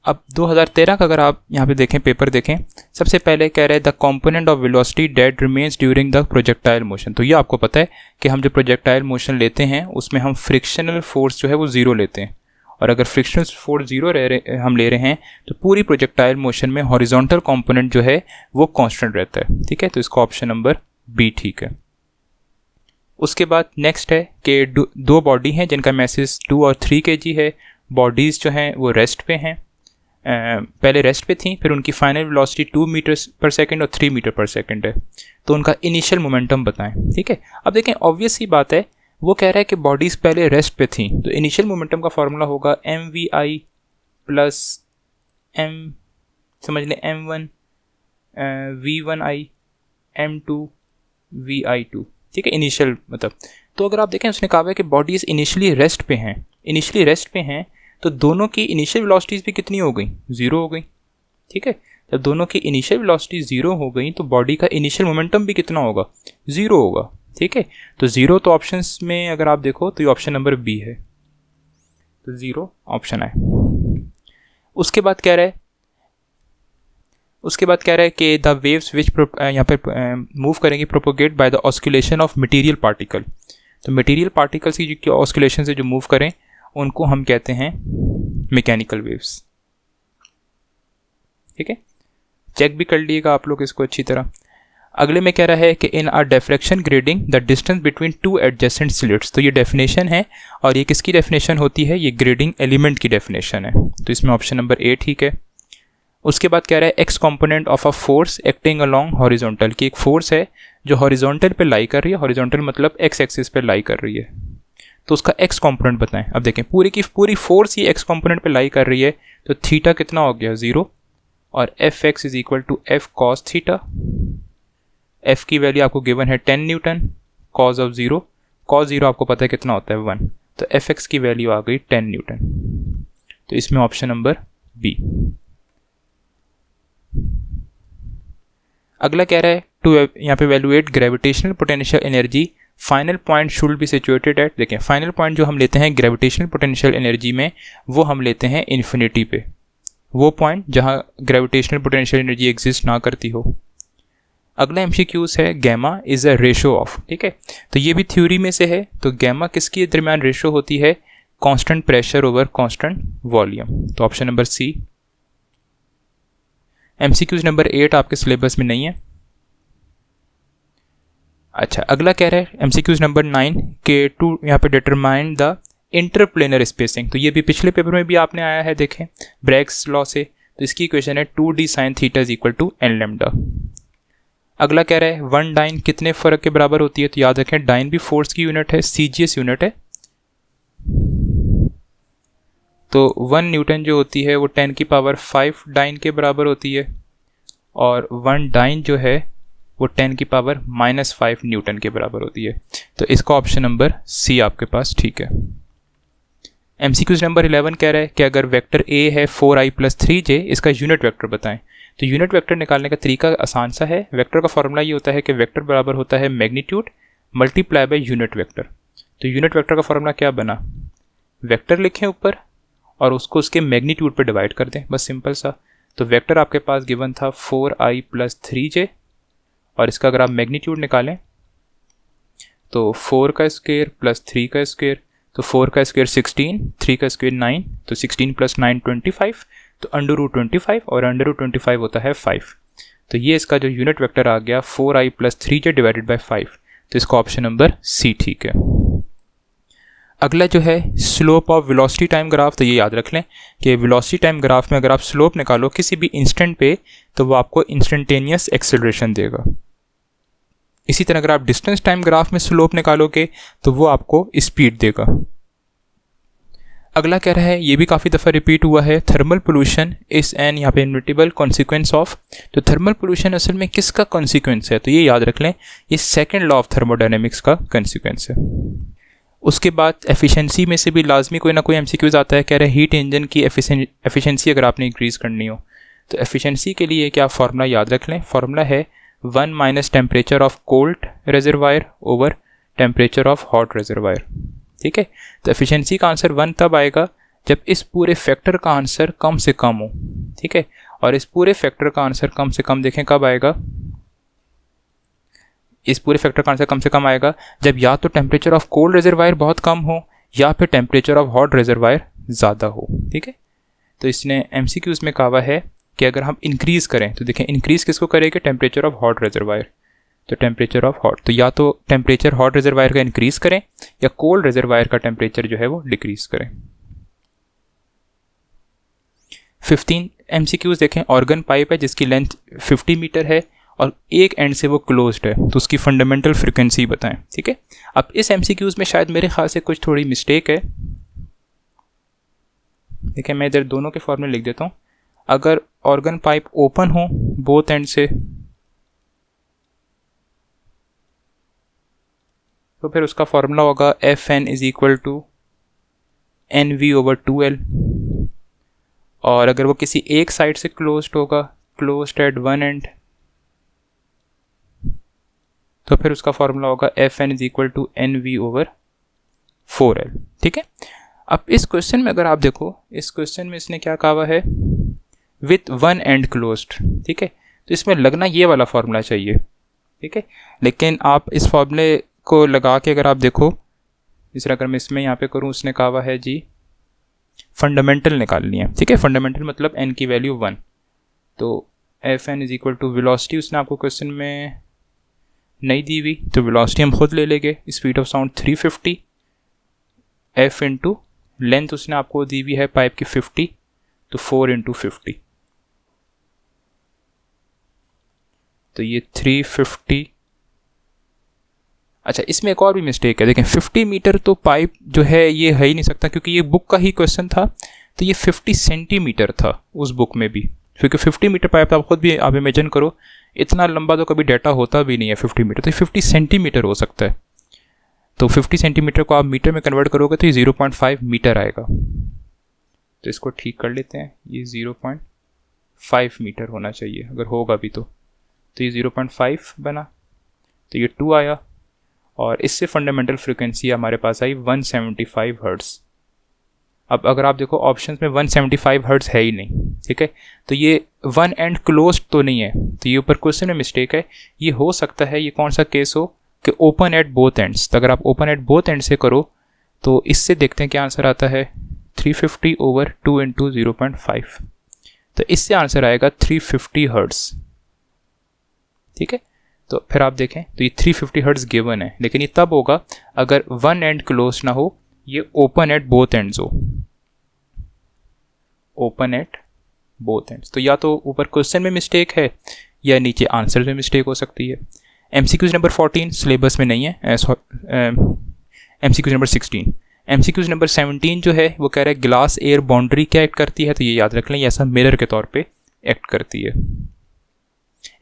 अब 2013 का अगर आप यहाँ पे देखें, पेपर देखें, सबसे पहले कह रहे हैं the component of velocity that remains during the projectile motion. तो ये आपको पता है कि हम जो प्रोजेक्टाइल मोशन लेते हैं उसमें हम फ्रिक्शनल फोर्स जो है वो 0 लेते हैं, और अगर फ्रिक्शनल फोर्स 0 हम ले रहे हैं तो पूरी प्रोजेक्टाइल मोशन में हॉरिजॉन्टल कंपोनेंट जो है वो कांस्टेंट रहता है। ठीक है, तो इसका ऑप्शन नंबर बी ठीक है। उसके बाद नेक्स्ट है कि दो बॉडी हैं जिनका मैसेज 2 और 3 kg है। बॉडीज़ जो हैं वो रेस्ट पे हैं, पहले रेस्ट पे थी, फिर उनकी फाइनल वेलोसिटी 2 मीटर पर सेकेंड और 3 मीटर पर सेकेंड है, तो उनका इनिशियल मोमेंटम बताएं। ठीक है, अब देखें ऑब्वियस ही बात है, वो कह रहा है कि बॉडीज़ पहले रेस्ट पे थी, तो इनिशियल मोमेंटम का फॉर्मूला होगा mvi प्लस m, समझ लें m1 v1i m2 vi2। ठीक है, इनिशियल मतलब, तो अगर आप देखें उसने कहा है कि बॉडीज़ इनिशियली रेस्ट पे हैं, तो दोनों की इनिशियल वेलोसिटीज़ भी कितनी हो गई, 0 हो गई। ठीक है, जब दोनों की इनिशियल वेलोसिटी 0 हो गई तो बॉडी का इनिशियल मोमेंटम भी कितना होगा, 0 होगा। ठीक है। तो 0 तो ऑप्शंस में अगर आप देखो तो ये ऑप्शन नंबर बी है, तो 0 ऑप्शन है। उसके बाद कह रहा है कि द वेव्स विच यहाँ पे मूव करेंगे propagate by the oscillation of material particle. तो मटेरियल पार्टिकल्स की जो ऑस्किलेशन से जो मूव करें उनको हम कहते हैं मैकेनिकल वेव्स। ठीक है, चेक भी कर लीजिएगा आप लोग इसको अच्छी तरह। अगले में कह रहा है कि इन are diffraction grading the distance between two adjacent slits. तो ये डेफिनेशन है, और ये किसकी डेफिनेशन होती है, ये ग्रेडिंग एलिमेंट की डेफिनेशन है। तो इसमें ऑप्शन नंबर ए ठीक है। उसके बाद कह रहा है x component of a force acting along horizontal, की एक फोर्स है जो हॉरिजॉन्टल पे लाई कर रही है, हॉरिजॉन्टल मतलब एक्स एक्सिस पे लाई कर रही है, तो उसका एक्स कंपोनेंट बताएं। अब देखें पूरी की पूरी फोर्स ही एक्स कंपोनेंट पे लाई कर रही है, तो थीटा कितना हो गया 0, और F x is equal to F cos theta. F की वैल्यू आपको गिवन है 10 न्यूटन, कॉस ऑफ 0, कॉस 0 आपको पता है कितना होता है 1, तो एफ एक्स की वैल्यू आ गई 10 न्यूटन। तो इसमें ऑप्शन नंबर बी। अगला कह रहा है टू यहाँ पे valuate gravitational potential energy final point should be situated at. देखें फाइनल पॉइंट जो हम लेते हैं ग्रेविटेशनल पोटेंशियल एनर्जी में, वो हम लेते हैं इन्फिनिटी पे, वो पॉइंट जहाँ ग्रेविटेशनल पोटेंशियल एनर्जी एग्जिस्ट ना करती हो। अगला एमसीक्यूज है gamma is a ratio of. ठीक है, तो ये भी थ्योरी में से है। तो गैमा किसकी दरमियान रेशो होती है, constant pressure over constant volume. तो option number C. MCQs number 8 आपके सिलेबस में नहीं है। अच्छा, अगला कह रहा है एमसीक्यूज नंबर 9 के टू यहाँ पे डिटरमाइन द इंटरप्लेनर स्पेसिंग। तो ये भी पिछले पेपर में भी आपने आया है, देखें ब्रैग्स लॉ से। तो इसकी इक्वेशन है 2d sin theta is equal to n lambda. अगला कह रहा है 1 डाइन कितने फर्क के बराबर होती है। तो याद रखें डाइन भी फोर्स की यूनिट है, सीजीएस यूनिट है। तो 1 न्यूटन जो होती है वो 10 की पावर 5 डाइन के बराबर होती है, और 1 डाइन जो है वो 10 की पावर -5 न्यूटन के बराबर होती है। तो इसका ऑप्शन नंबर सी आपके पास ठीक है। एमसीक्यूज नंबर 11 कह रहा है कि अगर वेक्टर ए है 4i + 3j, इसका यूनिट वेक्टर बताएं। तो यूनिट वेक्टर निकालने का तरीका आसान सा है। वेक्टर का फॉर्मूला ये होता है कि वेक्टर बराबर होता है magnitude multiply by unit vector. तो यूनिट वेक्टर का फॉर्मूला क्या बना, वेक्टर लिखें ऊपर और उसको उसके मैग्नीट्यूड पर डिवाइड कर दें, बस सिंपल सा। तो वेक्टर आपके पास गिवन था 4i + 3j, और इसका अगर आप मैग्नीट्यूड निकालें तो 4 का स्क्वायर + 3 का स्क्वायर, तो 4 का स्क्वायर 16, 3 का स्क्वायर 9, तो 16 + 9 25, तो √25, और √25 होता है 5। तो ये इसका जो यूनिट वेक्टर आ गया 4i + 3j डिवाइडेड बाय 5। तो इसका ऑप्शन नंबर सी ठीक है। अगला जो है slope of velocity time graph. तो ये याद रख लें कि वेलोसिटी टाइम ग्राफ में अगर आप स्लोप निकालो किसी भी इंस्टेंट पे, तो वो आपको इंस्टेंटेनियस एक्सेलरेशन देगा। इसी तरह अगर आप डिस्टेंस टाइम ग्राफ में स्लोप निकालोगे तो वो आपको स्पीड देगा। अगला कह रहा है, ये भी काफ़ी दफ़ा रिपीट हुआ है, थर्मल पोल्यूशन इज़ एन यहाँ पे इनविटेबल कॉन्सिक्वेंस ऑफ। तो थर्मल पोल्यूशन असल में किसका कॉन्सिक्वेंस है, तो ये याद रख लें ये सेकेंड लॉ ऑफ थर्मोडायनेमिक्स का कॉन्सिक्वेंस है। उसके बाद एफिशिएंसी में से भी लाजमी कोई ना कोई एमसीक्यूज आता है। कह रहे हैं हीट इंजन की एफिशिएंसी अगर आपने इंक्रीज़ करनी हो, तो एफिशिएंसी के लिए क्या फार्मूला याद रख लें, फार्मूला है 1 - temperature of cold reservoir over temperature of hot reservoir. ठीक है, तो एफिशिएंसी का आंसर 1 तब आएगा जब इस पूरे फैक्टर का आंसर कम से कम हो। ठीक है, और इस पूरे फैक्टर का आंसर कम से कम देखें कब आएगा, इस पूरे फैक्टर का आंसर कम से कम आएगा जब या तो टेम्परेचर ऑफ कोल्ड रिजर्वायर बहुत कम हो या फिर टेम्परेचर ऑफ हॉट रिजर्वायर ज़्यादा हो। ठीक है, तो इसने एमसीक्यूज में कहा है कि अगर हम इंक्रीज़ करें, तो देखें इंक्रीज़ किसको करेंगे, टेम्परेचर ऑफ हॉट रिजर्वायर। तो टेम्परेचर ऑफ हॉट, तो या तो टेम्परेचर हॉट रिजर्वायर का इंक्रीज़ करें या कोल्ड रिजर्वायर का टेम्परेचर जो है वो डिक्रीज़ करें। 15 एमसीक्यूज देखें, ऑर्गन पाइप है जिसकी लेंथ 50 मीटर है और एक एंड से वो क्लोज्ड है, तो उसकी फंडामेंटल फ्रिक्वेंसी बताएं। ठीक है, अब इस एमसीक्यूज में शायद मेरे ख्याल से कुछ थोड़ी मिस्टेक है। देखिए मैं इधर दोनों के फॉर्मूले लिख देता हूँ। अगर ऑर्गन पाइप ओपन हो बोथ एंड से, तो फिर उसका फॉर्मूला होगा Fn = NV/2L। और अगर वो किसी एक साइड से क्लोज्ड होगा, क्लोज्ड एट वन एंड, तो फिर उसका फॉर्मूला होगा F N is equal to N V over 4L। ठीक है, अब इस क्वेश्चन में अगर आप देखो, इस क्वेश्चन में इसने क्या कहा हुआ है, विथ वन एंड क्लोज्ड। ठीक है, तो इसमें लगना ये वाला फॉर्मूला चाहिए। ठीक है, लेकिन आप इस फॉर्मूले को लगा के अगर आप देखो, इस तरह अगर मैं इसमें यहाँ पे करूँ, उसने कहा हुआ है जी फंडामेंटल निकालनी है। ठीक है, फंडामेंटल मतलब n की वैल्यू 1, तो F N is equal to velocity उसने आपको क्वेश्चन में नहीं दी हुई, तो वेलोसिटी हम खुद ले लेंगे, speed of sound 350, F into length उसने आपको दी हुई है पाइप की 50, तो 4 इंटू 50, तो ये 350। अच्छा, इसमें एक और भी मिस्टेक है, देखें 50 मीटर तो पाइप जो है ये है ही नहीं सकता, क्योंकि ये बुक का ही क्वेश्चन था, तो ये 50 सेंटीमीटर था उस बुक में भी, क्योंकि 50 मीटर पाइप आप खुद भी आप इमेजिन करो, इतना लंबा तो कभी डाटा होता भी नहीं है 50 मीटर, तो 50 सेंटीमीटर हो सकता है। तो 50 सेंटीमीटर को आप मीटर में कन्वर्ट करोगे तो ये 0.5 मीटर आएगा। तो इसको ठीक कर लेते हैं, ये 0.5 मीटर होना चाहिए, अगर होगा भी तो ये 0.5 बना, तो ये 2 आया, और इससे फंडामेंटल फ्रीक्वेंसी हमारे पास आई 175 हर्ट्ज़। अब अगर आप देखो ऑप्शंस में 175 हर्ट्ज़ है ही नहीं। ठीक है, तो ये वन एंड क्लोज्ड तो नहीं है, तो ये ऊपर क्वेश्चन में मिस्टेक है। ये हो सकता है ये कौन सा केस हो कि ओपन एट बोथ एंड्स, तो अगर आप ओपन एट बोथ एंड से करो तो इससे देखते हैं क्या आंसर आता है, 350 ओवर 2 इंटू 0.5, तो इससे आंसर आएगा 350 हर्ट्ज़। ठीक है, तो फिर आप देखें तो ये 350 हर्ट्ज़ गिवन है, लेकिन ये तब होगा अगर वन एंड क्लोज ना हो, ये ओपन एट बोथ एंड्स हो, ओपन एट बोथ एंड्स। तो या तो ऊपर क्वेश्चन में मिस्टेक है या नीचे आंसर में मिस्टेक हो सकती है। MCQs नंबर 14 सिलेबस में नहीं है, MCQs नंबर 16। MCQs नंबर 17 जो है वो कह रहा है ग्लास एयर बाउंड्री क्या एक्ट करती है, तो ये याद रख लें, ऐसा मिरर के तौर पे एक्ट करती है।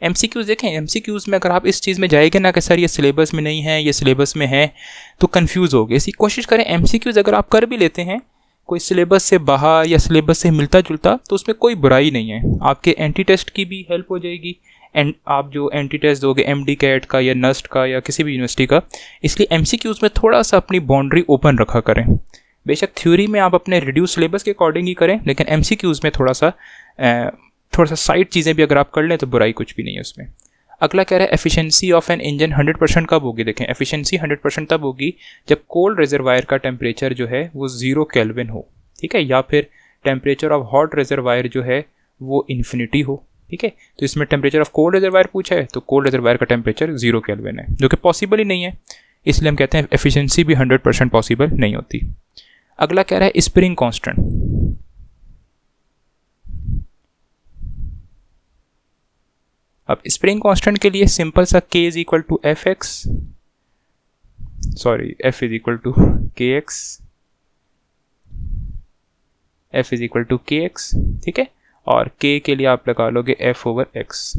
MCQs देखें, MCQs में अगर आप इस चीज़ में जाएंगे ना कि सर ये सिलेबस में नहीं है, ये सिलेबस में है, तो कंफ्यूज होगे। इसी कोशिश करें MCQs अगर आप कर भी लेते हैं कोई सिलेबस से बाहर या सिलेबस से मिलता जुलता, तो उसमें कोई बुराई नहीं है, आपके एंटी टेस्ट की भी हेल्प हो जाएगी। एंड आप जो एंटी टेस्ट दोगे MD कैट का या नस्ट का या किसी भी यूनिवर्सिटी का, इसलिए MCQs में थोड़ा सा अपनी बाउंड्री ओपन रखा करें। बेशक थ्योरी में आप अपने रिड्यूस सिलेबस के अकॉर्डिंग ही करें, लेकिन MCQs में थोड़ा सा साइड चीज़ें भी अगर आप कर लें तो बुराई कुछ भी नहीं है उसमें। अगला कह रहा है एफिशिएंसी ऑफ एन इंजन 100% कब होगी। देखें एफिशिएंसी 100% तब होगी जब कोल्ड रिजर्वायर का टेम्परेचर जो है वो 0 केल्विन हो, ठीक है, या फिर टेम्परेचर ऑफ हॉट रिजर्वायर जो है वो इन्फिनिटी हो। ठीक है, तो इसमें टेम्परेचर ऑफ कोल्ड रिजर्वायर पूछा है, तो कोल्ड रिजर्वायर का टेम्परेचर 0 केल्विन है, जो कि पॉसिबल ही नहीं है, इसलिए हम कहते हैं एफिशिएंसी भी 100% पॉसिबल नहीं होती। अगला कह रहा है स्प्रिंग कांस्टेंट। अब स्प्रिंग कांस्टेंट के लिए सिंपल सा k is equal to f is equal to kx, f is equal to kx, ठीक है, और k के लिए आप लगा लोगे f ओवर x।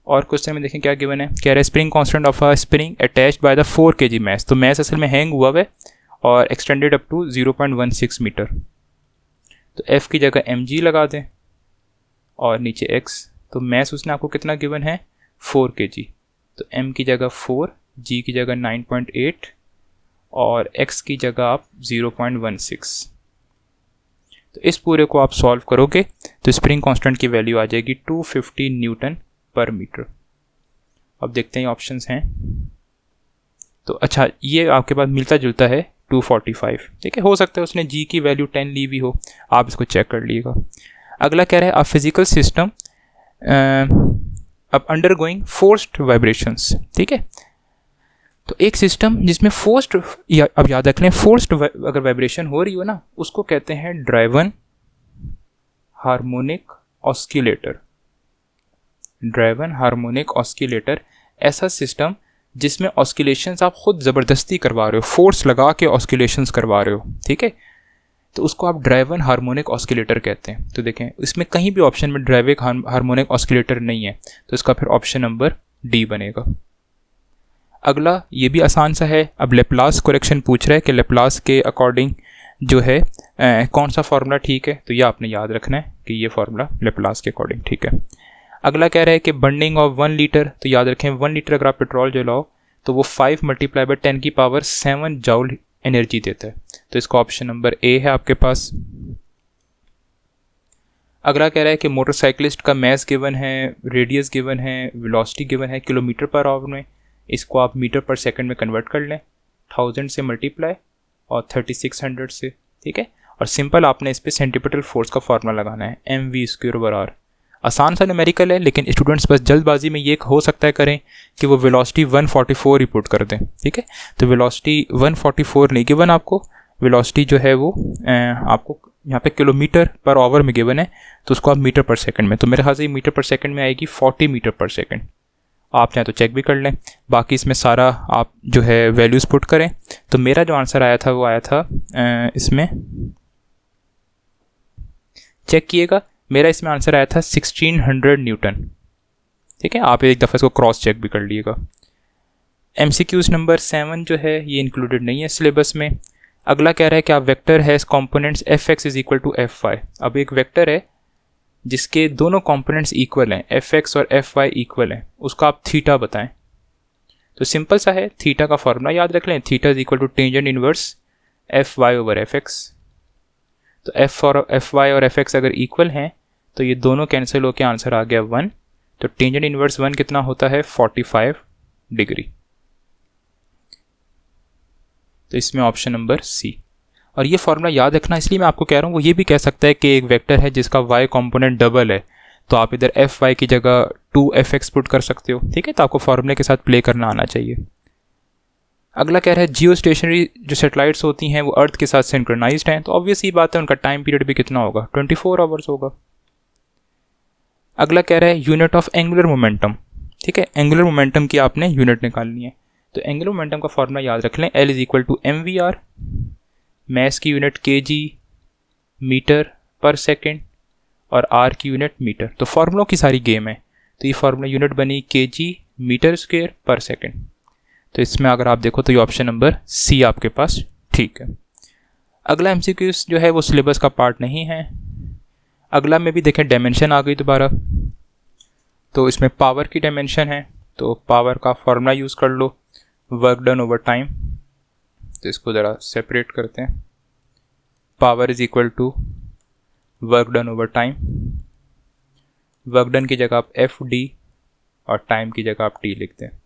और क्वेश्चन में देखें क्या गिवन है, कह रहा है spring constant of a spring attached by the 4 kg mass, तो मैस असल में हैंग हुआ है और एक्सटेंडेड अप टू 0.16 मीटर, तो f की जगह mg लगा दें और नीचे x, तो मैस उसने आपको कितना गिवन है 4 kg, तो m की जगह 4, g की जगह 9.8 और x की जगह आप 0.16। तो इस पूरे को आप सॉल्व करोगे तो स्प्रिंग कांस्टेंट की वैल्यू आ जाएगी 250 न्यूटन पर मीटर। अब देखते हैं ऑप्शंस हैं, तो अच्छा ये आपके पास मिलता जुलता है 245, ठीक है, हो सकता है उसने g की वैल्यू 10 ली भी हो, आप इसको चेक कर लीजिएगा। अगला कह रहा है अ फिजिकल सिस्टम अब अंडरगोइंग फोर्स्ड वाइब्रेशंस, ठीक है, तो एक सिस्टम जिसमें फोर्स्ड, अब याद रख लें फोर्स्ड अगर वाइब्रेशन हो रही हो ना उसको कहते हैं driven harmonic oscillator. Driven harmonic oscillator ऐसा सिस्टम जिसमें ऑस्किलेशंस आप खुद ज़बरदस्ती करवा रहे हो, फोर्स लगा के ऑस्किलेशंस करवा रहे हो, ठीक है, तो उसको आप ड्राइवन हार्मोनिक ऑस्किलेटर कहते हैं। तो देखें इसमें कहीं भी ऑप्शन में ड्राइवन हार्मोनिक ऑस्किलेटर नहीं है, तो इसका फिर ऑप्शन नंबर डी बनेगा। अगला ये भी आसान सा है, अब लेप्लास करेक्शन पूछ रहा है कि लेप्लास के अकॉर्डिंग जो है कौन सा फार्मूला ठीक है, तो ये आपने याद रखना है कि ये फार्मूला लेप्लास के अकॉर्डिंग ठीक है। अगला कह रहा है कि बर्निंग ऑफ 1 लीटर, तो याद रखें 1 लीटर अगर आप पेट्रोल जलाओ तो वो 5 × 10⁻7 जूल एनर्जी देता है। तो इसका ऑप्शन नंबर ए है आपके पास। अगला कह रहा है कि मोटरसाइकिलिस्ट का मैस गिवन है, रेडियस गिवन है, वेलोसिटी गिवन है किलोमीटर पर आवर में। इसको आप मीटर पर सेकंड में कन्वर्ट कर लें, 1000 से मल्टीप्लाई और 3600 से, ठीक है। और सिंपल आपने इस पर सेंटीपिटल फोर्स का फार्मूला लगाना है, mv²/r। आसान सा न्यूमेरिकल है, लेकिन स्टूडेंट्स बस जल्दबाजी में ये हो सकता है करें कि वो वेलोसिटी 144 रिपोर्ट कर दें, ठीक है। तो वेलोसिटी 144 नहीं गिवन आपको, वेलोसिटी जो है वो आपको यहाँ पे किलोमीटर पर आवर में गिवन है, तो उसको आप मीटर पर सेकंड में, तो मेरे ख्याल से मीटर पर सेकंड में आएगी 40 मीटर पर सेकंड। आप चाहें तो चेक भी कर लें, बाकी इसमें सारा आप जो है वैल्यूज़ पुट करें। तो मेरा जो आंसर आया था वो आया था इसमें, चेक किएगा, मेरा इसमें आंसर आया था 1600 न्यूटन, ठीक है। आप एक दफ़ा इसको क्रॉस चेक भी कर लीजिएगा। MCQs नंबर 7 जो है ये इंक्लूडेड नहीं है सिलेबस में। अगला कह रहा है कि आप वेक्टर है कंपोनेंट्स fx = fy। अब एक वेक्टर है जिसके दोनों कंपोनेंट्स इक्वल हैं, fx और fy इक्वल हैं, उसका आप थीटा बताएं। तो सिंपल सा है, थीटा का फॉर्मूला याद रख लें, थीटा = टेंजेंट इनवर्स fy/fx। तो fy और fx अगर इक्वल हैं तो ये दोनों कैंसिल होकर आंसर आ गया 1। तो टेंजेंट इनवर्स 1 कितना होता है, 45 डिग्री। तो इसमें ऑप्शन नंबर सी। और ये फार्मूला याद रखना इसलिए मैं आपको कह रहा हूँ, वो ये भी कह सकता है कि एक वेक्टर है जिसका y कंपोनेंट डबल है, तो आप इधर fy की जगह 2fx पुट कर सकते हो, ठीक है। तो आपको फार्मूले के साथ प्ले करना आना चाहिए। अगला कह रहा है जियो स्टेशनरी जो सैटेलाइट्स होती हैं वो अर्थ के साथ सिंक्रोनाइज्ड हैं, तो ऑब्वियस ही बात है उनका टाइम पीरियड भी कितना होगा, 24 आवर्स होगा। अगला कह रहा है यूनिट ऑफ एंगुलर मोमेंटम, ठीक है। एंगुलर मोमेंटम की आपने यूनिट निकालनी है, तो एंगुलर मोमेंटम का फॉर्मूला याद रख लें, L = mvr, मैस की यूनिट kg मीटर पर सेकेंड और r की यूनिट मीटर। तो फार्मूलों की सारी गेम है, तो ये फार्मूला यूनिट बनी kg मीटर² पर सेकेंड। तो इसमें अगर आप देखो तो ये ऑप्शन नंबर सी आपके पास ठीक है। अगला MCQs जो है वो सिलेबस का पार्ट नहीं है। अगला में भी देखें डायमेंशन आ गई दोबारा, तो इसमें पावर की डायमेंशन है, तो पावर का फॉर्मूला यूज़ कर लो, वर्क डन ओवर टाइम। तो इसको ज़रा सेपरेट करते हैं, power = work done over time. Work done की जगह आप FD और टाइम की जगह आप T लिखते हैं।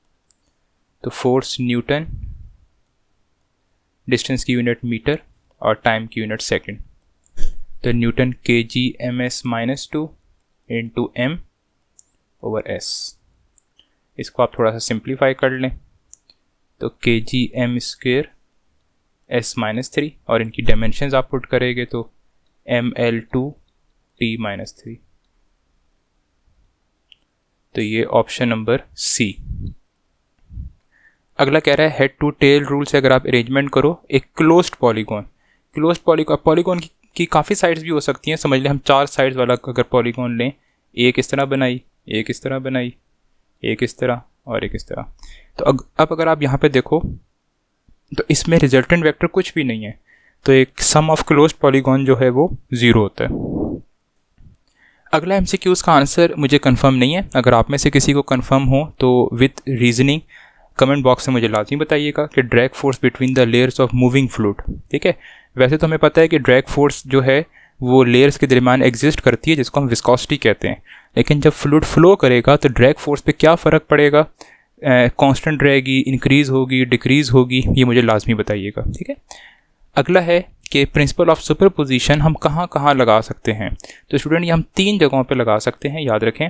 तो फोर्स न्यूटन, डिस्टेंस की यूनिट मीटर और टाइम की यूनिट सेकंड। तो न्यूटन kg ms-2 × m/s। इसको आप थोड़ा सा सिंप्लीफाई कर लें, तो kg m² s-3 और इनकी डायमेंशंस आप पुट करेंगे तो ml2 t-3। तो ये ऑप्शन नंबर सी। अगला कह रहा है हेड टू टेल रूल से अगर आप अरेंजमेंट करो एक क्लोज्ड पॉलीगॉन की काफ़ी साइड्स भी हो सकती हैं, समझ लें हम 4 साइड्स वाला अगर पॉलीगॉन लें, एक इस तरह बनाई, एक इस तरह बनाई, एक इस तरह और एक इस तरह। तो अब अगर आप यहाँ पे देखो तो इसमें रिजल्टेंट वेक्टर कुछ भी नहीं है, तो एक सम ऑफ क्लोज्ड पॉलीगॉन जो है वो 0 होता है। अगला MCQs का आंसर मुझे कंफर्म नहीं है, अगर आप में से किसी को कंफर्म हो तो विथ रीजनिंग कमेंट बॉक्स में मुझे लाजमी बताइएगा कि drag force between the layers of moving fluid, ठीक है। वैसे तो हमें पता है कि ड्रैग फोर्स जो है वो लेयर्स के दरमियान एग्जिस्ट करती है, जिसको हम विस्कोसिटी कहते हैं, लेकिन जब फ्लूइड फ्लो करेगा तो ड्रैग फोर्स पे क्या फ़र्क पड़ेगा, कांस्टेंट रहेगी, इंक्रीज़ होगी, डिक्रीज़ होगी, ये मुझे लाजमी बताइएगा, ठीक है। अगला है कि प्रिंसिपल ऑफ सुपरपोजिशन हम कहाँ कहाँ लगा सकते हैं। तो स्टूडेंट ये हम 3 जगहों पे लगा सकते हैं, याद रखें।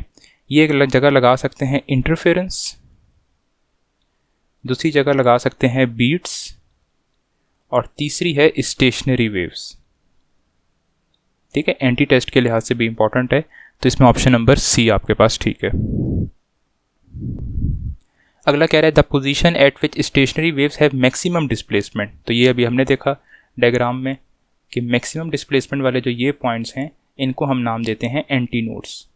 ये एक जगह लगा सकते हैं इंटरफेरेंस, दूसरी जगह लगा सकते हैं बीट्स और तीसरी है स्टेशनरी वेव्स, ठीक है। एंटी टेस्ट के लिहाज से भी इंपॉर्टेंट है, तो इसमें ऑप्शन नंबर सी आपके पास ठीक है। अगला कह रहा है the position eight which stationery waves have maximum displacement. तो ये अभी हमने देखा डायग्राम में कि मैक्सिमम डिस्प्लेसमेंट वाले जो ये पॉइंट्स हैं इनको हम नाम देते हैं एंटी नोड्स,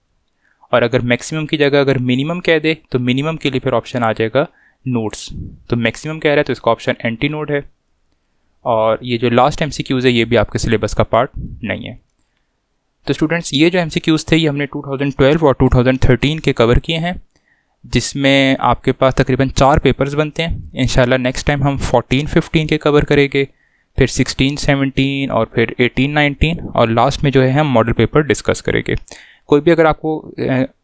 और अगर मैक्सिमम की जगह अगर मिनिमम कह दे तो मिनिमम के लिए फिर ऑप्शन आ जाएगा नोड्स। तो मैक्सिमम कह रहा है तो इसका ऑप्शन एंटी नोड है। और ये जो लास्ट MCQs है ये भी आपके सिलेबस का पार्ट नहीं है। तो स्टूडेंट्स ये जो MCQs थे ये हमने 2012 और 2013 के कवर किए हैं, जिसमें आपके पास तकरीबन 4 पेपर्स बनते हैं। इंशाल्लाह नेक्स्ट टाइम हम 14-15 के कवर करेंगे, फिर 16-17 और फिर 18-19 और लास्ट में जो है हम मॉडल पेपर डिस्कस करेंगे। कोई भी अगर आपको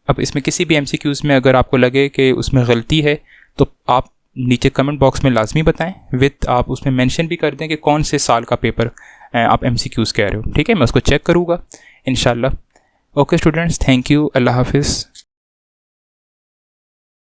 अब इसमें किसी भी MCQs में अगर आपको लगे कि उसमें गलती है तो आप नीचे कमेंट बॉक्स में लाजमी बताएं, विद आप उसमें मेंशन भी कर दें कि कौन से साल का पेपर आप MCQs कह रहे हो। ठीक है, मैं उसको चेक करूँगा इंशाल्लाह। ओके स्टूडेंट्स, थैंक यू, अल्लाह हाफिज़।